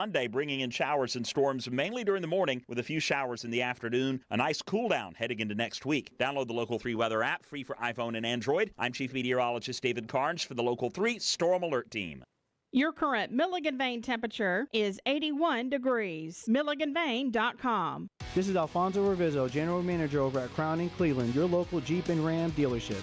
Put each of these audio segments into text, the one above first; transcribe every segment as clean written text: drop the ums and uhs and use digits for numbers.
Monday, bringing in showers and storms mainly during the morning with a few showers in the afternoon. A nice cool down heading into next week. Download the Local 3 weather app, free for iPhone and Android. I'm Chief Meteorologist David Carnes for the Local 3 Storm Alert Team. Your current Milligan Vane temperature is 81 degrees. MilliganVane.com. This is Alfonso Revizo, General Manager over at Crown in Cleveland, your local Jeep and Ram dealership.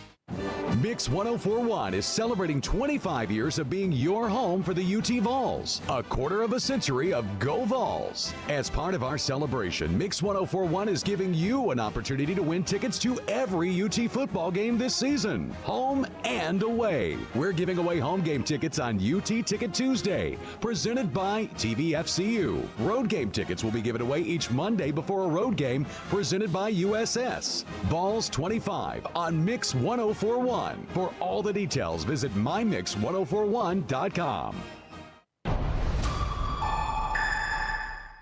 Mix 1041 is celebrating 25 years of being your home for the UT Vols. A quarter of a century of Go Vols. As part of our celebration, Mix 1041 is giving you an opportunity to win tickets to every UT football game this season, home and away. We're giving away home game tickets on UT Ticket Tuesday, presented by TVFCU. Road game tickets will be given away each Monday before a road game, presented by USS. Vols 25 on Mix 1041. For all the details, visit mymix1041.com.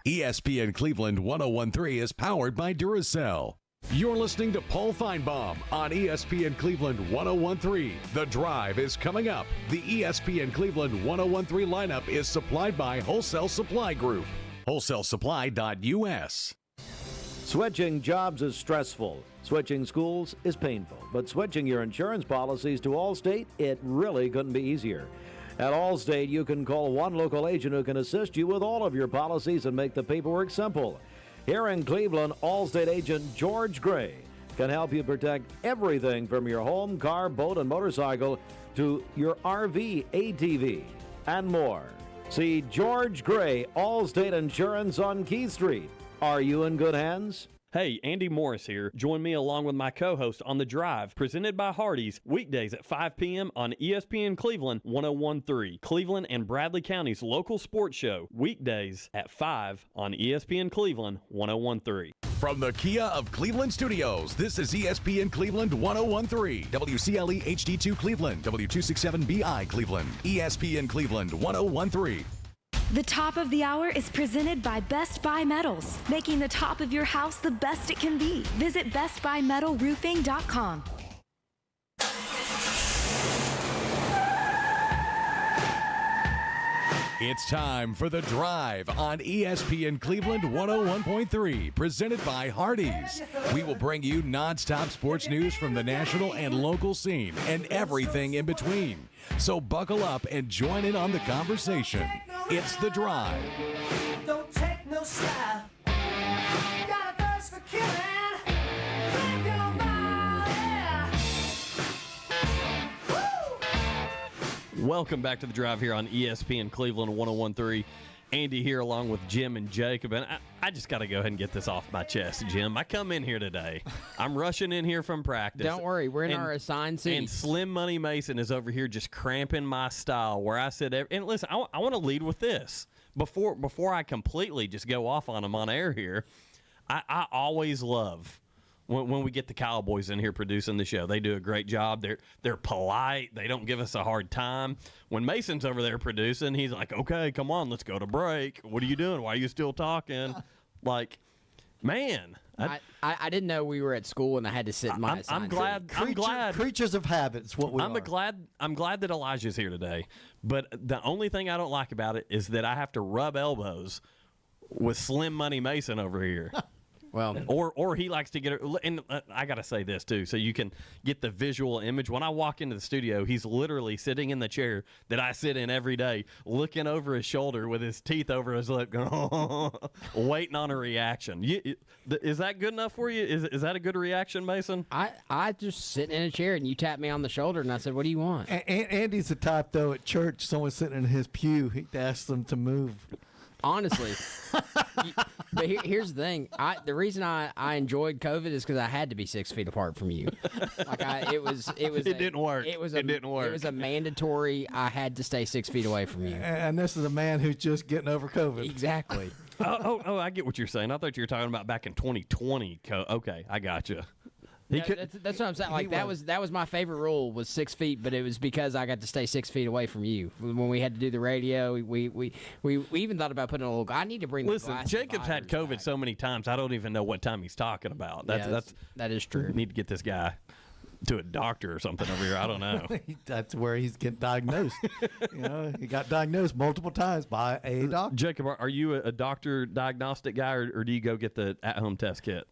ESPN Cleveland 1013 is powered by Duracell. You're listening to Paul Feinbaum on ESPN Cleveland 1013. The Drive is coming up. The ESPN Cleveland 1013 lineup is supplied by Wholesale Supply Group. WholesaleSupply.us. Switching jobs is stressful. Switching schools is painful. But switching your insurance policies to Allstate, it really couldn't be easier. At Allstate, you can call one local agent who can assist you with all of your policies and make the paperwork simple. Here in Cleveland, Allstate agent George Gray can help you protect everything from your home, car, boat, and motorcycle to your RV, ATV, and more. See George Gray, Allstate Insurance on Keith Street. Are you in good hands? Hey, Andy Morris here. Join me along with my co-host on The Drive, presented by Hardees, weekdays at 5 p.m. on ESPN Cleveland 1013. Cleveland and Bradley County's local sports show, weekdays at 5 on ESPN Cleveland 1013. From the Kia of Cleveland Studios, this is ESPN Cleveland 1013, WCLE HD2 Cleveland, W267BI Cleveland, ESPN Cleveland 1013. The top of the hour is presented by Best Buy Metals, making the top of your house the best it can be. Visit bestbuymetalroofing.com. It's time for The Drive on ESPN Cleveland 101.3, presented by Hardees. We will bring you nonstop sports news from the national and local scene and everything in between. So buckle up and join in on the conversation. It's The Drive. Don't take no slap. Got a thirst for killing. Drink your body. Welcome back to The Drive here on ESPN Cleveland 1013. Andy here along with Jim and Jacob. And I just got to go ahead and get this off my chest, Jim. I come in here today. I'm rushing in here from practice. Don't worry. We're in our assigned seats. And Slim Money Mason is over here just cramping my style where I said, and listen, I want to lead with this. Before I completely just go off on him on air here, I always love when we get the Cowboys in here producing the show. They do a great job. They're polite. They don't give us a hard time. When Mason's over there producing, he's like, okay, come on, let's go to break. What are you doing? Why are you still talking? Like, man. I didn't know we were at school and I had to sit in my assigned seat. Creatures of habits, what we are. I'm glad that Elijah's here today. But the only thing I don't like about it is that I have to rub elbows with Slim Money Mason over here. Well, or he likes to get it. And I got to say this, too, so you can get the visual image. When I walk into the studio, he's literally sitting in the chair that I sit in every day, looking over his shoulder with his teeth over his lip, going, waiting on a reaction. Is that good enough for you? Is that a good reaction, Mason? I just sit in a chair, and you tapped me on the shoulder, and I said, what do you want? Andy's the type, though, at church, someone sitting in his pew, he'd ask them to move. Honestly. But here's the thing. The reason I enjoyed COVID is because I had to be 6 feet apart from you. It didn't work. It didn't work. It was a mandatory. I had to stay 6 feet away from you. And this is a man who's just getting over COVID. Exactly. Oh, I get what you're saying. I thought you were talking about back in 2020. Okay, I got you. That's what I'm saying. Like that was my favorite rule was 6 feet, but it was because I got to stay 6 feet away from you. When we had to do the radio, we even thought about putting a little. I need to bring. Listen, Jacob's had COVID back so many times. I don't even know what time he's talking about. That is true. Need to get this guy To a doctor or something over here. I don't know. That's where he's getting diagnosed. He got diagnosed multiple times by a doctor. Jacob, are you a doctor diagnostic guy, or do you go get the at-home test kit?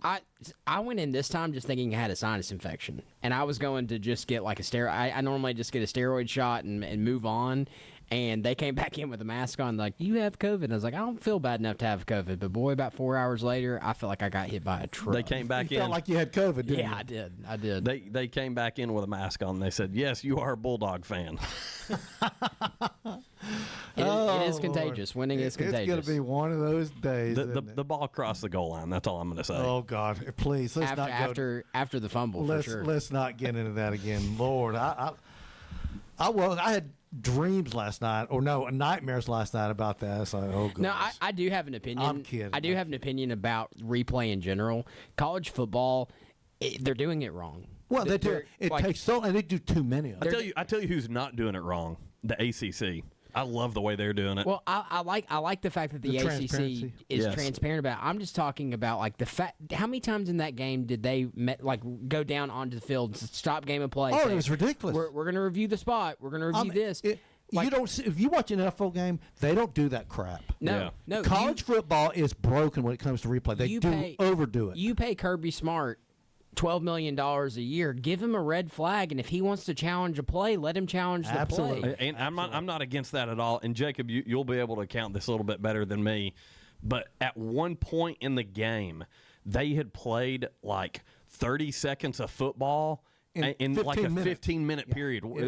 I went in this time just thinking I had a sinus infection, and I was going to just get like a steroid. I normally just get a steroid shot and move on. And they came back in with a mask on, like, you have COVID. And I was like, I don't feel bad enough to have COVID. But, boy, about 4 hours later, I felt like I got hit by a truck. They came back you in. felt like you had COVID, didn't you? Yeah, I did. They came back in with a mask on. And they said, yes, you are a Bulldog fan. It is contagious. Winning is contagious. It's going to be one of those days. The ball crossed the goal line. That's all I'm going to say. Oh, God. Please, let's not go. After the fumble, for sure. Let's not get into that again. Lord, I had dreams last night, nightmares last night about that. It's like, oh, goodness. No, I do have an opinion. I'm kidding. I do have an opinion about replay in general. College football, they're doing it wrong. Well, they do. It takes so, and they do too many of them. I tell you who's not doing it wrong. The ACC. I love the way they're doing it. Well, I like the fact that the ACC is transparent about it. I'm just talking about like the fact. How many times in that game did they go down onto the field, stop game of play? Oh, it was ridiculous. We're going to review the spot. We're going to review this. You don't see, if you watch an NFL game, they don't do that crap. No. College football is broken when it comes to replay. They overdo it. You pay Kirby Smart $12 million a year. Give him a red flag, and if he wants to challenge a play, let him challenge the play. And I'm not against that at all. And Jacob, you'll be able to count this a little bit better than me. But at one point in the game, they had played like 30 seconds of football in like a 15-minute period. And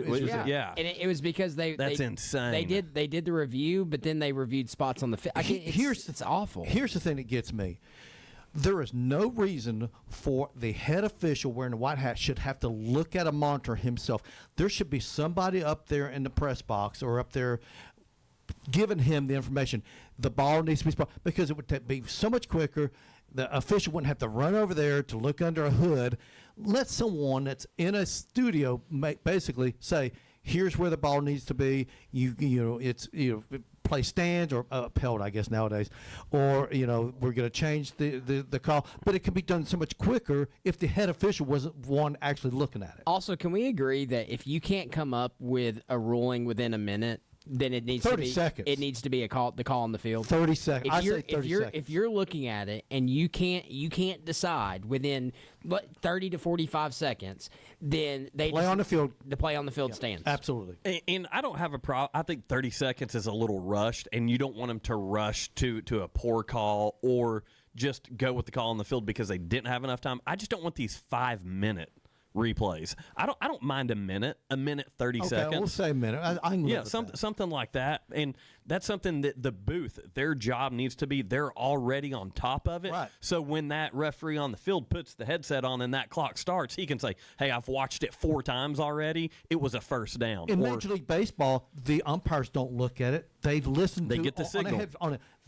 it was because that's insane. They did the review, but then they reviewed spots on the field. It's awful. Here's the thing that gets me. There is no reason for the head official wearing a white hat should have to look at a monitor himself. There should be somebody up there in the press box or up there giving him the information. The ball needs to be spot, because it would be so much quicker. The official wouldn't have to run over there to look under a hood. Let someone that's in a studio basically say, here's where the ball needs to be. Play stands or upheld, I guess, nowadays. Or, we're going to change the call. But it can be done so much quicker if the head official wasn't one actually looking at it. Also, can we agree that if you can't come up with a ruling within a minute, then it needs 30 seconds. It needs to be the call on the field. 30 seconds. I say 30 seconds. If you're looking at it and you can't decide within 30 to 45 seconds, then the play on the field stands. Absolutely. And I don't have a problem. I think 30 seconds is a little rushed, and you don't want them to rush to a poor call or just go with the call on the field because they didn't have enough time. I just don't want these 5-minute replays. I don't mind a minute 30 seconds. We'll say a minute. I can live with that. Something like that. And that's something that the booth, their job needs to be, they're already on top of it. Right. So when that referee on the field puts the headset on and that clock starts, he can say, hey, I've watched it 4 times already. It was a first down. In Major League Baseball, the umpires don't look at it. They listen They get the signal.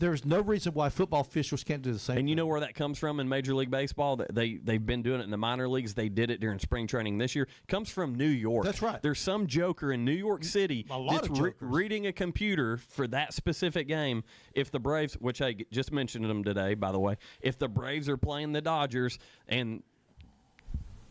There's no reason why football officials can't do the same thing. And you know where that comes from in Major League Baseball? They've been doing it in the minor leagues. They did it during spring training this year. It comes from New York. That's right. There's some joker in New York City that's reading a computer for that specific game. If the Braves, which I just mentioned them today, by the way, if the Braves are playing the Dodgers and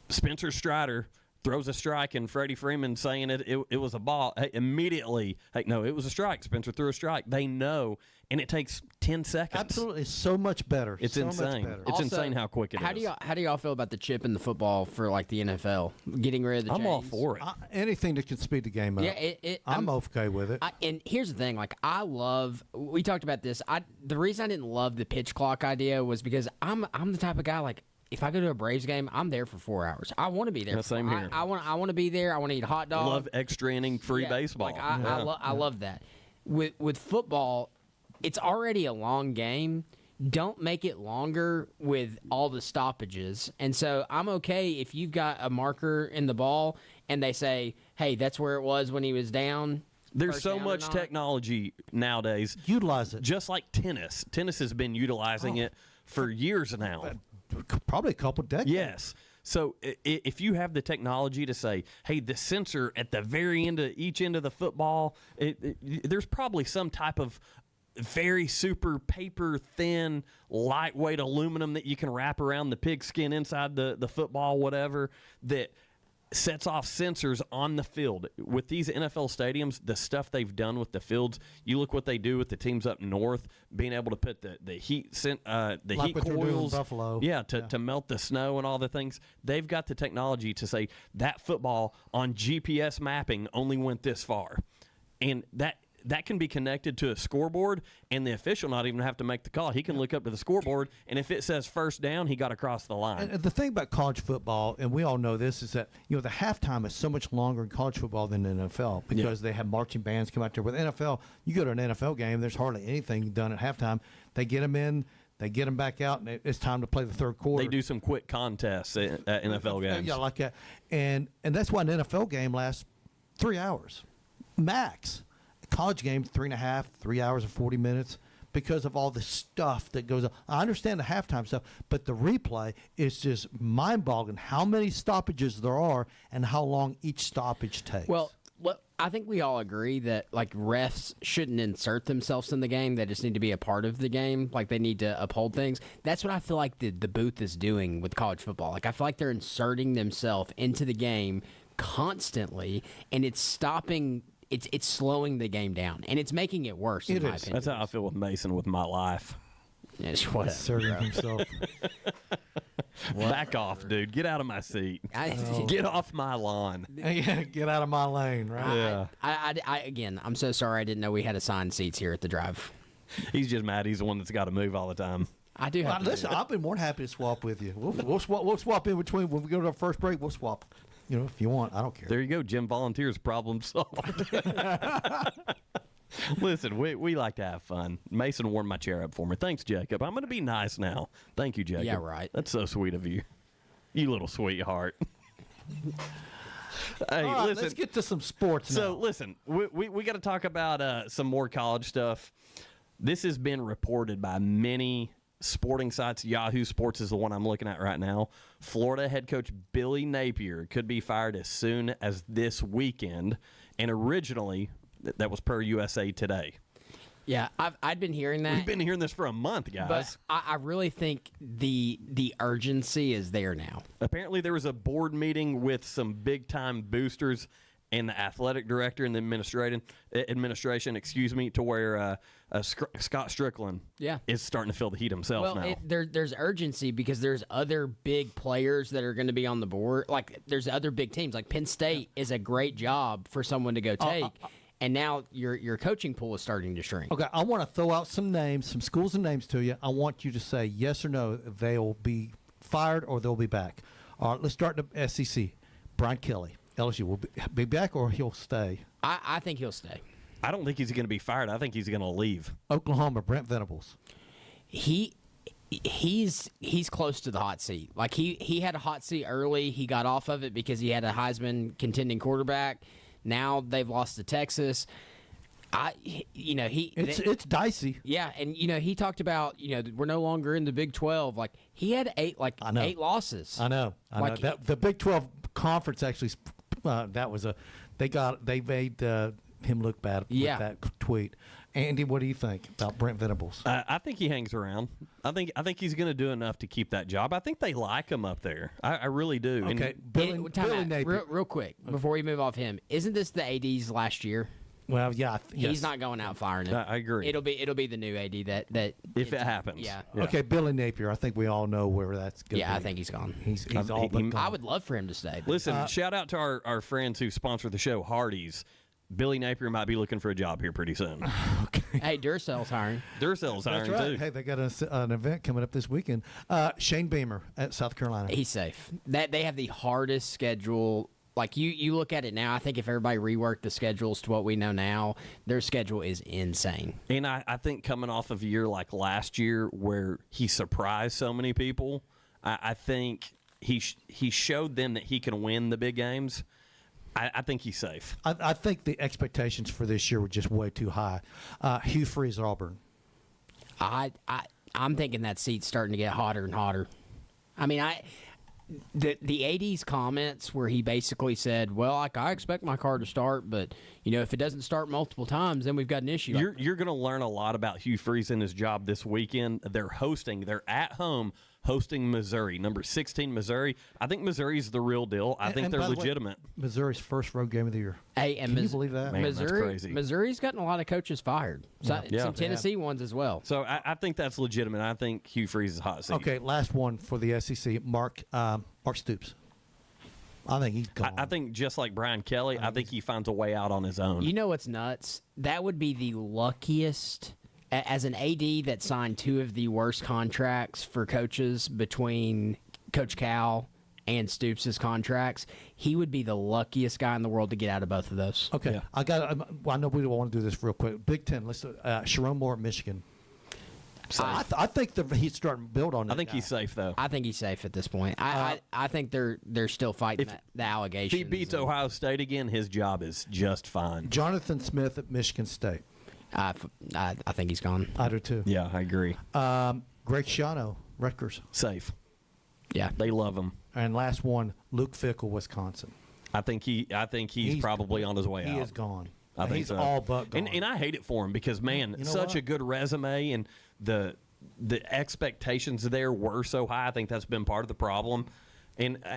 Spencer Strider throws a strike and Freddie Freeman saying it was a ball, immediately, no, it was a strike. Spencer threw a strike. They know, and it takes 10 seconds. Absolutely. It's so much better. It's insane. It's insane how quick it is. How do y'all feel about the chip in the football for like the NFL? Getting rid of the chains? I'm all for it. Anything that can speed the game up. Yeah, I'm okay with it. And here's the thing, we talked about this. The reason I didn't love the pitch clock idea was because I'm the type of guy, like, if I go to a Braves game, I'm there for 4 hours. I want to be there. Same here. I want to be there. I want to eat a hot dog. Love extra inning free baseball. I love that. With football, it's already a long game. Don't make it longer with all the stoppages. And so I'm okay if you've got a marker in the ball and they say, hey, that's where it was when he was down. There's so much technology nowadays. Utilize it. Just like tennis. Tennis has been utilizing it for years now. Probably a couple decades. Yes. So if you have the technology to say, hey, the sensor at the very end of each end of the football, there's probably some type of very super paper thin, lightweight aluminum that you can wrap around the pigskin inside the football, whatever, that sets off sensors on the field. With these NFL stadiums, the stuff they've done with the fields, you look what they do with the teams up north, being able to put the heat Like heat what they're doing in coils, Buffalo. to melt the snow and all the things. They've got the technology to say that football on GPS mapping only went this far, and that can be connected to a scoreboard, and the official not even have to make the call. He can look up to the scoreboard, and if it says first down, he got across the line. And the thing about college football, and we all know this, is that the halftime is so much longer in college football than in NFL because they have marching bands come out there. With NFL, you go to an NFL game, there's hardly anything done at halftime. They get them in, they get them back out, and it's time to play the third quarter. They do some quick contests at NFL games. Yeah, like that. And that's why an NFL game lasts 3 hours max. College game 3.5, 3 hours and 40 minutes because of all the stuff that goes on. I understand the halftime stuff, but the replay is just mind-boggling how many stoppages there are and how long each stoppage takes. Well, I think we all agree that like refs shouldn't insert themselves in the game. They just need to be a part of the game. Like they need to uphold things. That's what I feel like the booth is doing with college football. Like I feel like they're inserting themselves into the game constantly, and it's stopping. It's slowing the game down, and it's making it worse. In my opinion. That's how I feel with Mason with my life. It's whatever. Asserting himself. Back off, dude. Get out of my seat. Get off my lawn. Yeah, get out of my lane, right? Yeah. Again, I'm so sorry. I didn't know we had assigned seats here at the drive. He's just mad. He's the one that's got to move all the time. I do have to listen, I've been more than happy to swap with you. We'll swap in between. When we go to our first break, we'll swap. If you want, I don't care. There you go. Jim volunteers, problem solved. Listen, we like to have fun. Mason warmed my chair up for me. Thanks, Jacob. I'm going to be nice now. Thank you, Jacob. Yeah, right. That's so sweet of you. You little sweetheart. Hey, All right, listen. let's get to some sports now. So, listen, we got to talk about some more college stuff. This has been reported by many sporting sites. Yahoo Sports is the one I'm looking at right now. Florida head coach Billy Napier could be fired as soon as this weekend, and originally that was per USA Today. Yeah, I'd been hearing that. We've been hearing this for a month, guys. But I really think the urgency is there now. Apparently there was a board meeting with some big-time boosters and the athletic director and the administration, to where Scott Strickland is starting to feel the heat himself now. There's urgency because there's other big players that are going to be on the board. Like, there's other big teams. Like, Penn State is a great job for someone to go take. And now your coaching pool is starting to shrink. Okay, I want to throw out some names, some schools and names to you. I want you to say yes or no. They'll be fired or they'll be back. All right, let's start the SEC. Brian Kelly. LSU will be back or he'll stay? I think he'll stay. I don't think he's going to be fired. I think he's going to leave. Oklahoma, Brent Venables. He's close to the hot seat. Like he had a hot seat early. He got off of it because he had a Heisman contending quarterback. Now they've lost to Texas. It's dicey. Yeah, and he talked about we're no longer in the Big 12. Like he had eight losses. I know. The Big 12 conference actually they made him look bad with that tweet. Andy, what do you think about Brent Venables? I think he hangs around. I think he's going to do enough to keep that job. I think they like him up there. I really do. Okay, Billy Napier. Real quick before we move off him, isn't this the AD's last year? Well, yeah, he's not going out firing him. I agree. It'll be the new AD that if it happens. Yeah. Okay, Billy Napier. I think we all know where that's going. Yeah, I think he's gone. He's all but gone. I would love for him to stay. Listen, shout out to our friends who sponsor the show, Hardees. Billy Napier might be looking for a job here pretty soon. Okay. Hey, Duracell's hiring. Duracell's hiring That's right. too. Hey, they got an event coming up this weekend. Shane Beamer at South Carolina. He's safe. They have the hardest schedule. Like you look at it now, I think if everybody reworked the schedules to what we know now, their schedule is insane. And I think coming off of a year like last year where he surprised so many people, I think he showed them that he can win the big games. I think he's safe. I think the expectations for this year were just way too high. Hugh Freeze at Auburn. I'm thinking that seat's starting to get hotter and hotter. I mean, the AD's comments where he basically said, well, I expect my car to start, but, if it doesn't start multiple times, then we've got an issue. You're going to learn a lot about Hugh Freeze and his job this weekend. They're at home hosting Missouri, number 16 Missouri. I think Missouri's the real deal. I think they're legitimate. Missouri's first road game of the year. Hey, and Can you believe that? Man, that's crazy. Missouri's gotten a lot of coaches fired. Some Tennessee ones as well. So I think that's legitimate. I think Hugh Freeze is hot seat. Okay, last one for the SEC. Mark Stoops. I think he's gone. I think just like Brian Kelly, I think he finds a way out on his own. You know what's nuts? That would be the luckiest. As an AD that signed two of the worst contracts for coaches between Coach Cal and Stoops' contracts, he would be the luckiest guy in the world to get out of both of those. Okay, Yeah. I know we don't want to do this real quick. Big Ten. Let's Sharon Moore at Michigan. I think he's starting to build on that. I think he's safe, though. I think he's safe at this point. I think they're still fighting the allegations. If he beats Ohio State again, his job is just fine. Jonathan Smith at Michigan State. I think he's gone. I do too. Yeah, I agree. Greg Schiano, Rutgers. Safe. Yeah, they love him. And last one, Luke Fickell, Wisconsin. I think he's probably on his way out. He is gone. I think he's so. all but gone. And I hate it for him because, man, such a good resume, and the expectations there were so high. I think that's been part of the problem.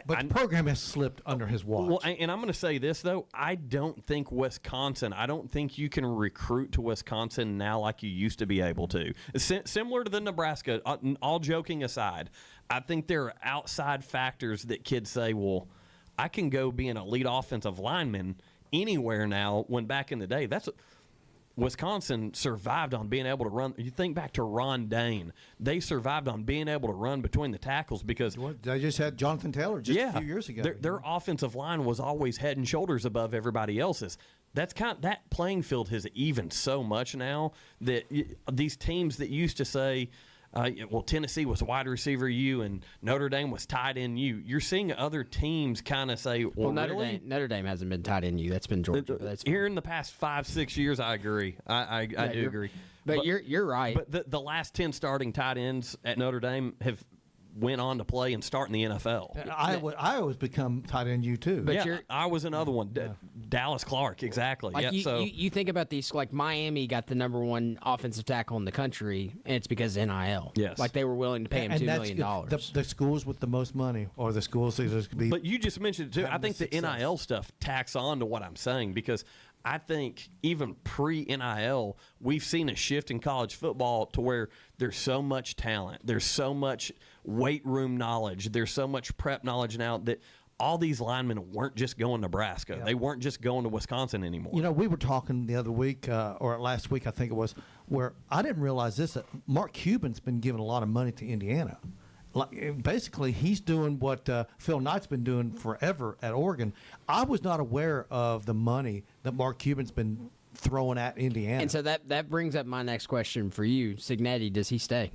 But the program has slipped under his watch. Well, and I'm going to say this, though. I don't think you can recruit to Wisconsin now like you used to be able to. Similar to the Nebraska, all joking aside, I think there are outside factors that kids say, well, I can go be an elite offensive lineman anywhere now, when back in the day, Wisconsin survived on being able to run. You think back to Ron Dane. They survived on being able to run between the tackles because they just had Jonathan Taylor a few years ago. Their offensive line was always head and shoulders above everybody else's. That playing field has evened so much now that these teams that used to say, Tennessee was wide receiver U and Notre Dame was tight end U. You're seeing other teams kind of say, Notre Dame hasn't been tight end U. That's been Georgia. Here in the past 5-6 years, I agree. I do agree. But you're right. But the last 10 starting tight ends at Notre Dame have went on to play and start in the NFL. I always become tight end U too. But I was another one. Dallas Clark, exactly. Like you think about these, like Miami got the number one offensive tackle in the country, and it's because of NIL. Yes. Like they were willing to pay him $2 million. The schools with the most money, or the schools that could be. But you just mentioned it too. I think the NIL stuff tacks on to what I'm saying, because I think even pre-NIL, we've seen a shift in college football to where there's so much talent, there's so much weight room knowledge, there's so much prep knowledge now that all these linemen weren't just going to Nebraska. Yeah. They weren't just going to Wisconsin anymore. We were talking the other week, or last week I think it was, where I didn't realize this, that Mark Cuban's been giving a lot of money to Indiana. Basically, he's doing what Phil Knight's been doing forever at Oregon. I was not aware of the money that Mark Cuban's been throwing at Indiana. And so that brings up my next question for you. Signetti, does he stay?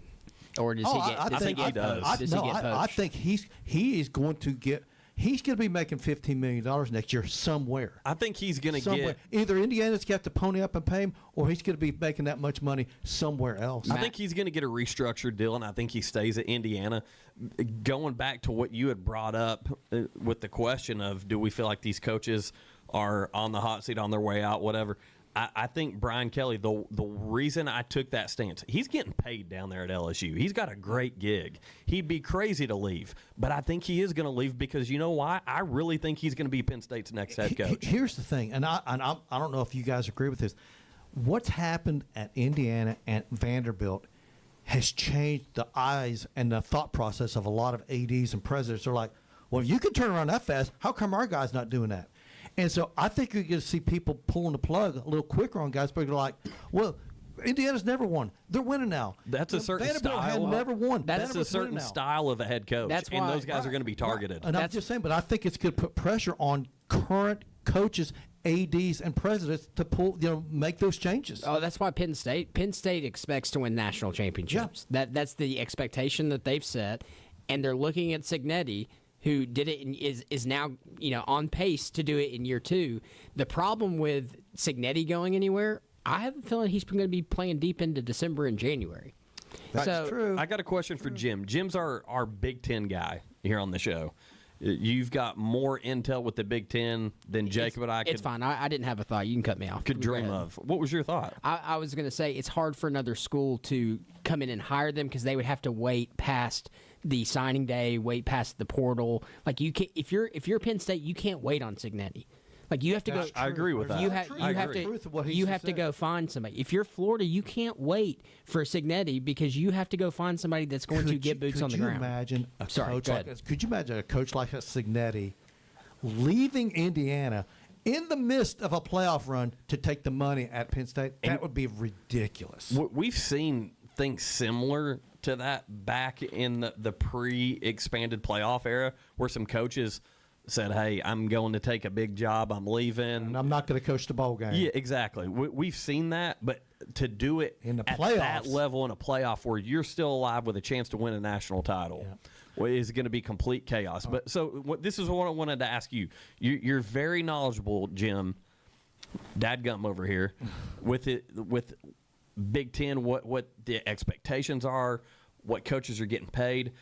Or does he get I think he does. I think he is going to get – he's going to be making $15 million next year somewhere. I think he's going to get – either Indiana's got to pony up and pay him, or he's going to be making that much money somewhere else. I think he's going to get a restructured deal, and I think he stays at Indiana. Going back to what you had brought up with the question of, do we feel like these coaches are on the hot seat, on their way out, whatever – I think Brian Kelly, the reason I took that stance, he's getting paid down there at LSU. He's got a great gig. He'd be crazy to leave, but I think he is going to leave because you know why? I really think he's going to be Penn State's next head coach. Here's the thing, and I don't know if you guys agree with this. What's happened at Indiana and Vanderbilt has changed the eyes and the thought process of a lot of ADs and presidents. They're like, well, if you can turn around that fast, how come our guy's not doing that? And so I think you're going to see people pulling the plug a little quicker on guys, but they're like, well, Indiana's never won. They're winning now. That's a certain Vanderbilt style. had never won. That's a certain style of a head coach. That's why, and those guys are going to be targeted. And I'm just saying, but I think it's going to put pressure on current coaches, ADs, and presidents to make those changes. Oh, that's why Penn State expects to win national championships. Yeah. That's the expectation that they've set, and they're looking at Signetti, who did it and is now on pace to do it in year 2. The problem with Signetti going anywhere, I have a feeling he's going to be playing deep into December and January. That's true. I got a question for Jim. Jim's our Big Ten guy here on the show. You've got more intel with the Big Ten than Jacob and I It's fine. I didn't have a thought. You can cut me off. could Go dream ahead. of. What was your thought? I was going to say it's hard for another school to come in and hire them because they would have to wait past the signing day, wait past the portal. Like you can, if you're Penn State, you can't wait on Signetti. Like you have to go. I agree with that. You have to go find somebody. If you're Florida, you can't wait for Signetti because you have to go find somebody that's going to get boots on the ground. Imagine a Sorry, coach go like ahead. could you imagine a coach like a Signetti leaving Indiana in the midst of a playoff run to take the money at Penn State? That would be ridiculous. We've seen things similar to that back in the pre-expanded playoff era where some coaches said, hey, I'm going to take a big job, I'm leaving. And I'm not going to coach the bowl game. Yeah, exactly. We've seen that, but to do it in the at playoffs, that level in a playoff where you're still alive with a chance to win a national title is going to be complete chaos. But so this is what I wanted to ask you. You're very knowledgeable, Jim, dadgum over here, with Big Ten, what the expectations are, what coaches are getting paid.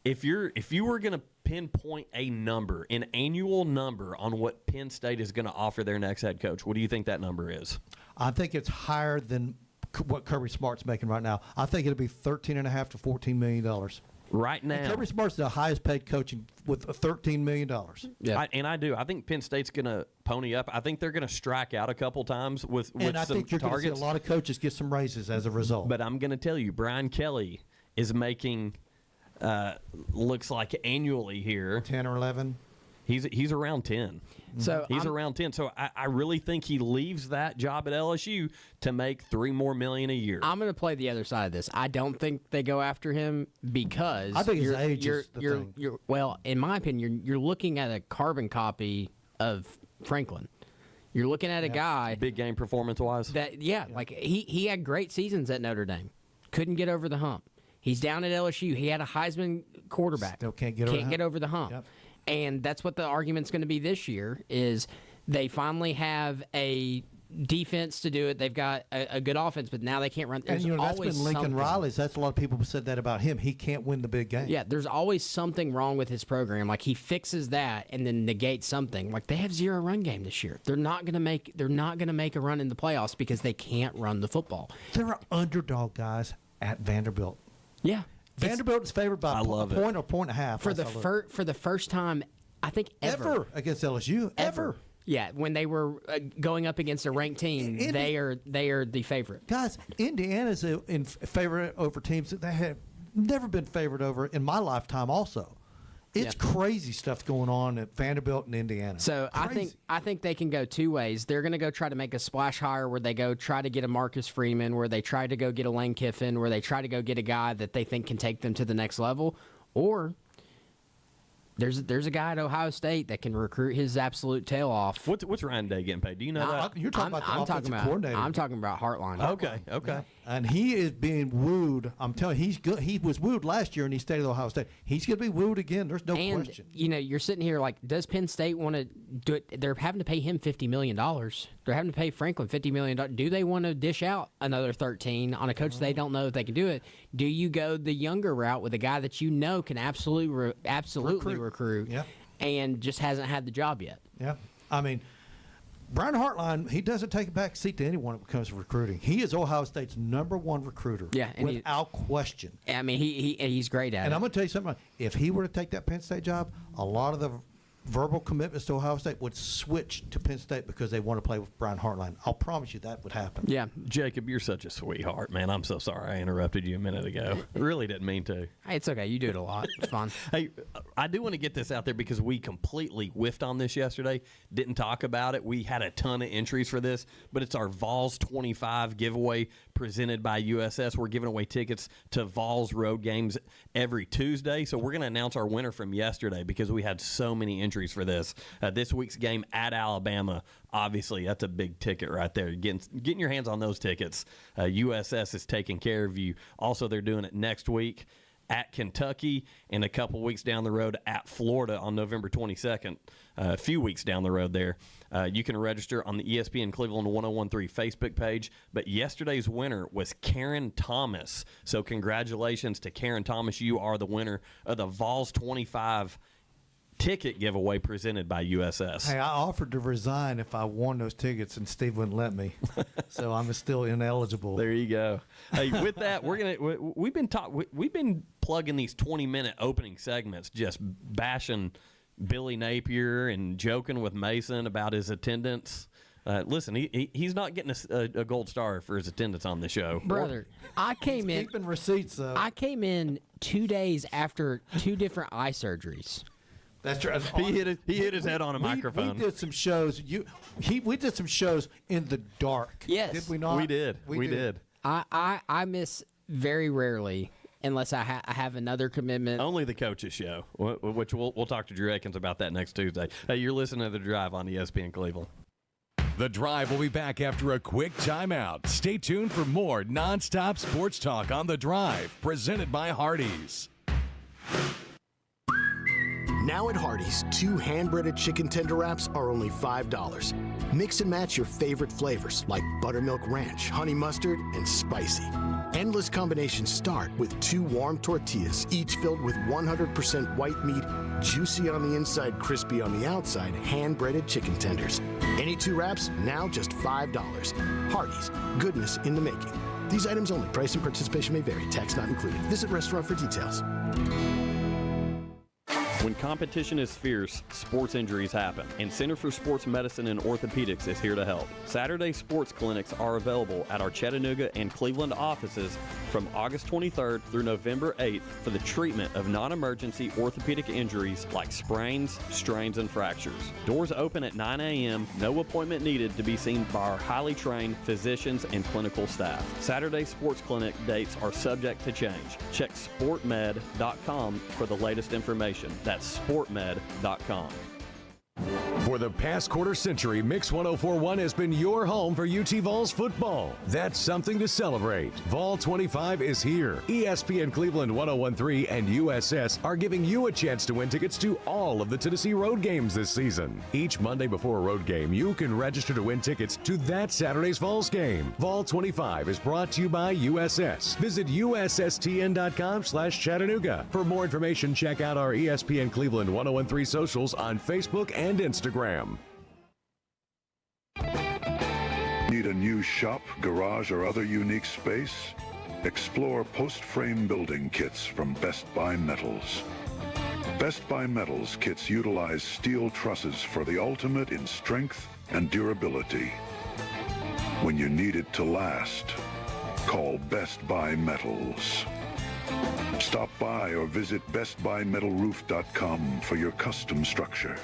If you were going to pinpoint a number, an annual number on what Penn State is going to offer their next head coach, what do you think that number is? I think it's higher than what Kirby Smart's making right now. I think it'll be $13.5 to $14 million. Right now. And Kirby Smart's the highest paid coach with $13 million. Yeah. I think Penn State's going to pony up. I think they're going to strike out a couple times with some targets. And I think you're going to see a lot of coaches get some raises as a result. But I'm going to tell you, Brian Kelly is making looks like annually here 10 or 11. He's around 10. So he's around 10. So I really think he leaves that job at LSU to make $3 more million a year. I'm going to play the other side of this. I don't think they go after him because I think his age is the thing. Well, in my opinion, you're looking at a carbon copy of Franklin. You're looking at a guy big game performance wise. Like he had great seasons at Notre Dame, couldn't get over the hump. He's down at LSU. He had a Heisman quarterback. Still can't get over the hump. Yep. And that's what the argument's going to be this year is they finally have a defense to do it. They've got a good offense, but now they can't run. And that's always been Lincoln something. Riley's. That's a lot of people said that about him. He can't win the big game. Yeah, there's always something wrong with his program. Like he fixes that and then negates something. Like they have zero run game this year. They're not going to make a run in the playoffs because they can't run the football. There are underdog guys at Vanderbilt. Yeah. Vanderbilt is favored by a point or point and a half. For the first time, I think ever against LSU. Ever. Yeah, when they were going up against a ranked team, they are the favorite. Guys, Indiana's in favorite over teams that they have never been favored over in my lifetime also. It's crazy stuff going on at Vanderbilt and Indiana. So crazy. I think they can go two ways. They're going to go try to make a splash hire where they go try to get a Marcus Freeman, where they try to go get a Lane Kiffin, where they try to go get a guy that they think can take them to the next level, or there's a guy at Ohio State that can recruit his absolute tail off. What's Ryan Day getting paid? Do you know that? You're talking about the offensive coordinator. I'm talking about Hartline. Okay. Yeah. And he is being wooed. I'm telling you, he's good. He was wooed last year, and he stayed at Ohio State. He's going to be wooed again. There's no question. You're sitting here like, does Penn State want to do it? They're having to pay him $50 million. They're having to pay Franklin $50 million. Do they want to dish out another 13 on a coach they don't know if they can do it? Do you go the younger route with a guy that you know can absolutely recruit and just hasn't had the job yet? Yeah. I mean, Brian Hartline, he doesn't take a back seat to anyone when it comes to recruiting. He is Ohio State's #1 recruiter, without question. I mean, he's great at it. And I'm going to tell you something. If he were to take that Penn State job, a lot of the verbal commitments to Ohio State would switch to Penn State because they want to play with Brian Hartline. I'll promise you that would happen. Yeah. Jacob, you're such a sweetheart, man. I'm so sorry I interrupted you a minute ago. I really didn't mean to. Hey, it's okay. You do it a lot. It's fun. Hey, I do want to get this out there because we completely whiffed on this yesterday. Didn't talk about it. We had a ton of entries for this, but it's our Vols 25 giveaway presented by USS. We're giving away tickets to Vols road games every Tuesday. So we're going to announce our winner from yesterday because we had so many entries for this. This week's game at Alabama, obviously, that's a big ticket right there. Getting your hands on those tickets. USS is taking care of you. Also, they're doing it next week at Kentucky and a couple weeks down the road at Florida on November 22nd. A few weeks down the road there. You can register on the ESPN Cleveland 1013 Facebook page. But yesterday's winner was Karen Thomas. So congratulations to Karen Thomas. You are the winner of the Vols 25 ticket giveaway presented by USS. Hey, I offered to resign if I won those tickets, and Steve wouldn't let me. So I'm still ineligible. There you go. Hey, with that, we've been plugging these 20-minute opening segments, just bashing Billy Napier and joking with Mason about his attendance. Listen, he's not getting a gold star for his attendance on the show. Brother, I came in. Keeping receipts, though. I came in 2 days after 2 different eye surgeries. That's true. He hit his head on a microphone. We did some shows. We did some shows in the dark. Yes. Did we not? We did. We did. I miss very rarely, unless I have another commitment. Only the coaches show, which we'll talk to Drew Akins about that next Tuesday. Hey, you're listening to The Drive on ESPN Cleveland. The Drive will be back after a quick timeout. Stay tuned for more nonstop sports talk on The Drive, presented by Hardees. Now at Hardees, 2 hand-breaded chicken tender wraps are only $5. Mix and match your favorite flavors like buttermilk ranch, honey mustard, and spicy. Endless combinations start with 2 warm tortillas, each filled with 100% white meat, juicy on the inside, crispy on the outside, hand-breaded chicken tenders. Any 2 wraps, now just $5. Hardees, goodness in the making. These items only. Price and participation may vary. Tax not included. Visit restaurant for details. When competition is fierce, sports injuries happen, and Center for Sports Medicine and Orthopedics is here to help. Saturday sports clinics are available at our Chattanooga and Cleveland offices from August 23rd through November 8th for the treatment of non-emergency orthopedic injuries like sprains, strains, and fractures. Doors open at 9 a.m., no appointment needed to be seen by our highly trained physicians and clinical staff. Saturday sports clinic dates are subject to change. Check sportmed.com for the latest information. That's sportmed.com. For the past quarter century, Mix 104.1 has been your home for UT Vols football. That's something to celebrate. Vol 25 is here. ESPN Cleveland 101.3 and USS are giving you a chance to win tickets to all of the Tennessee road games this season. Each Monday before a road game, you can register to win tickets to that Saturday's Vols game. Vol 25 is brought to you by USS. Visit USSTN.com/Chattanooga. For more information, check out our ESPN Cleveland 101.3 socials on Facebook and Instagram. Need a new shop, garage, or other unique space? Explore post-frame building kits from Best Buy Metals. Best Buy Metals kits utilize steel trusses for the ultimate in strength and durability. When you need it to last, call Best Buy Metals. Stop by or visit bestbuymetalroof.com for your custom structure.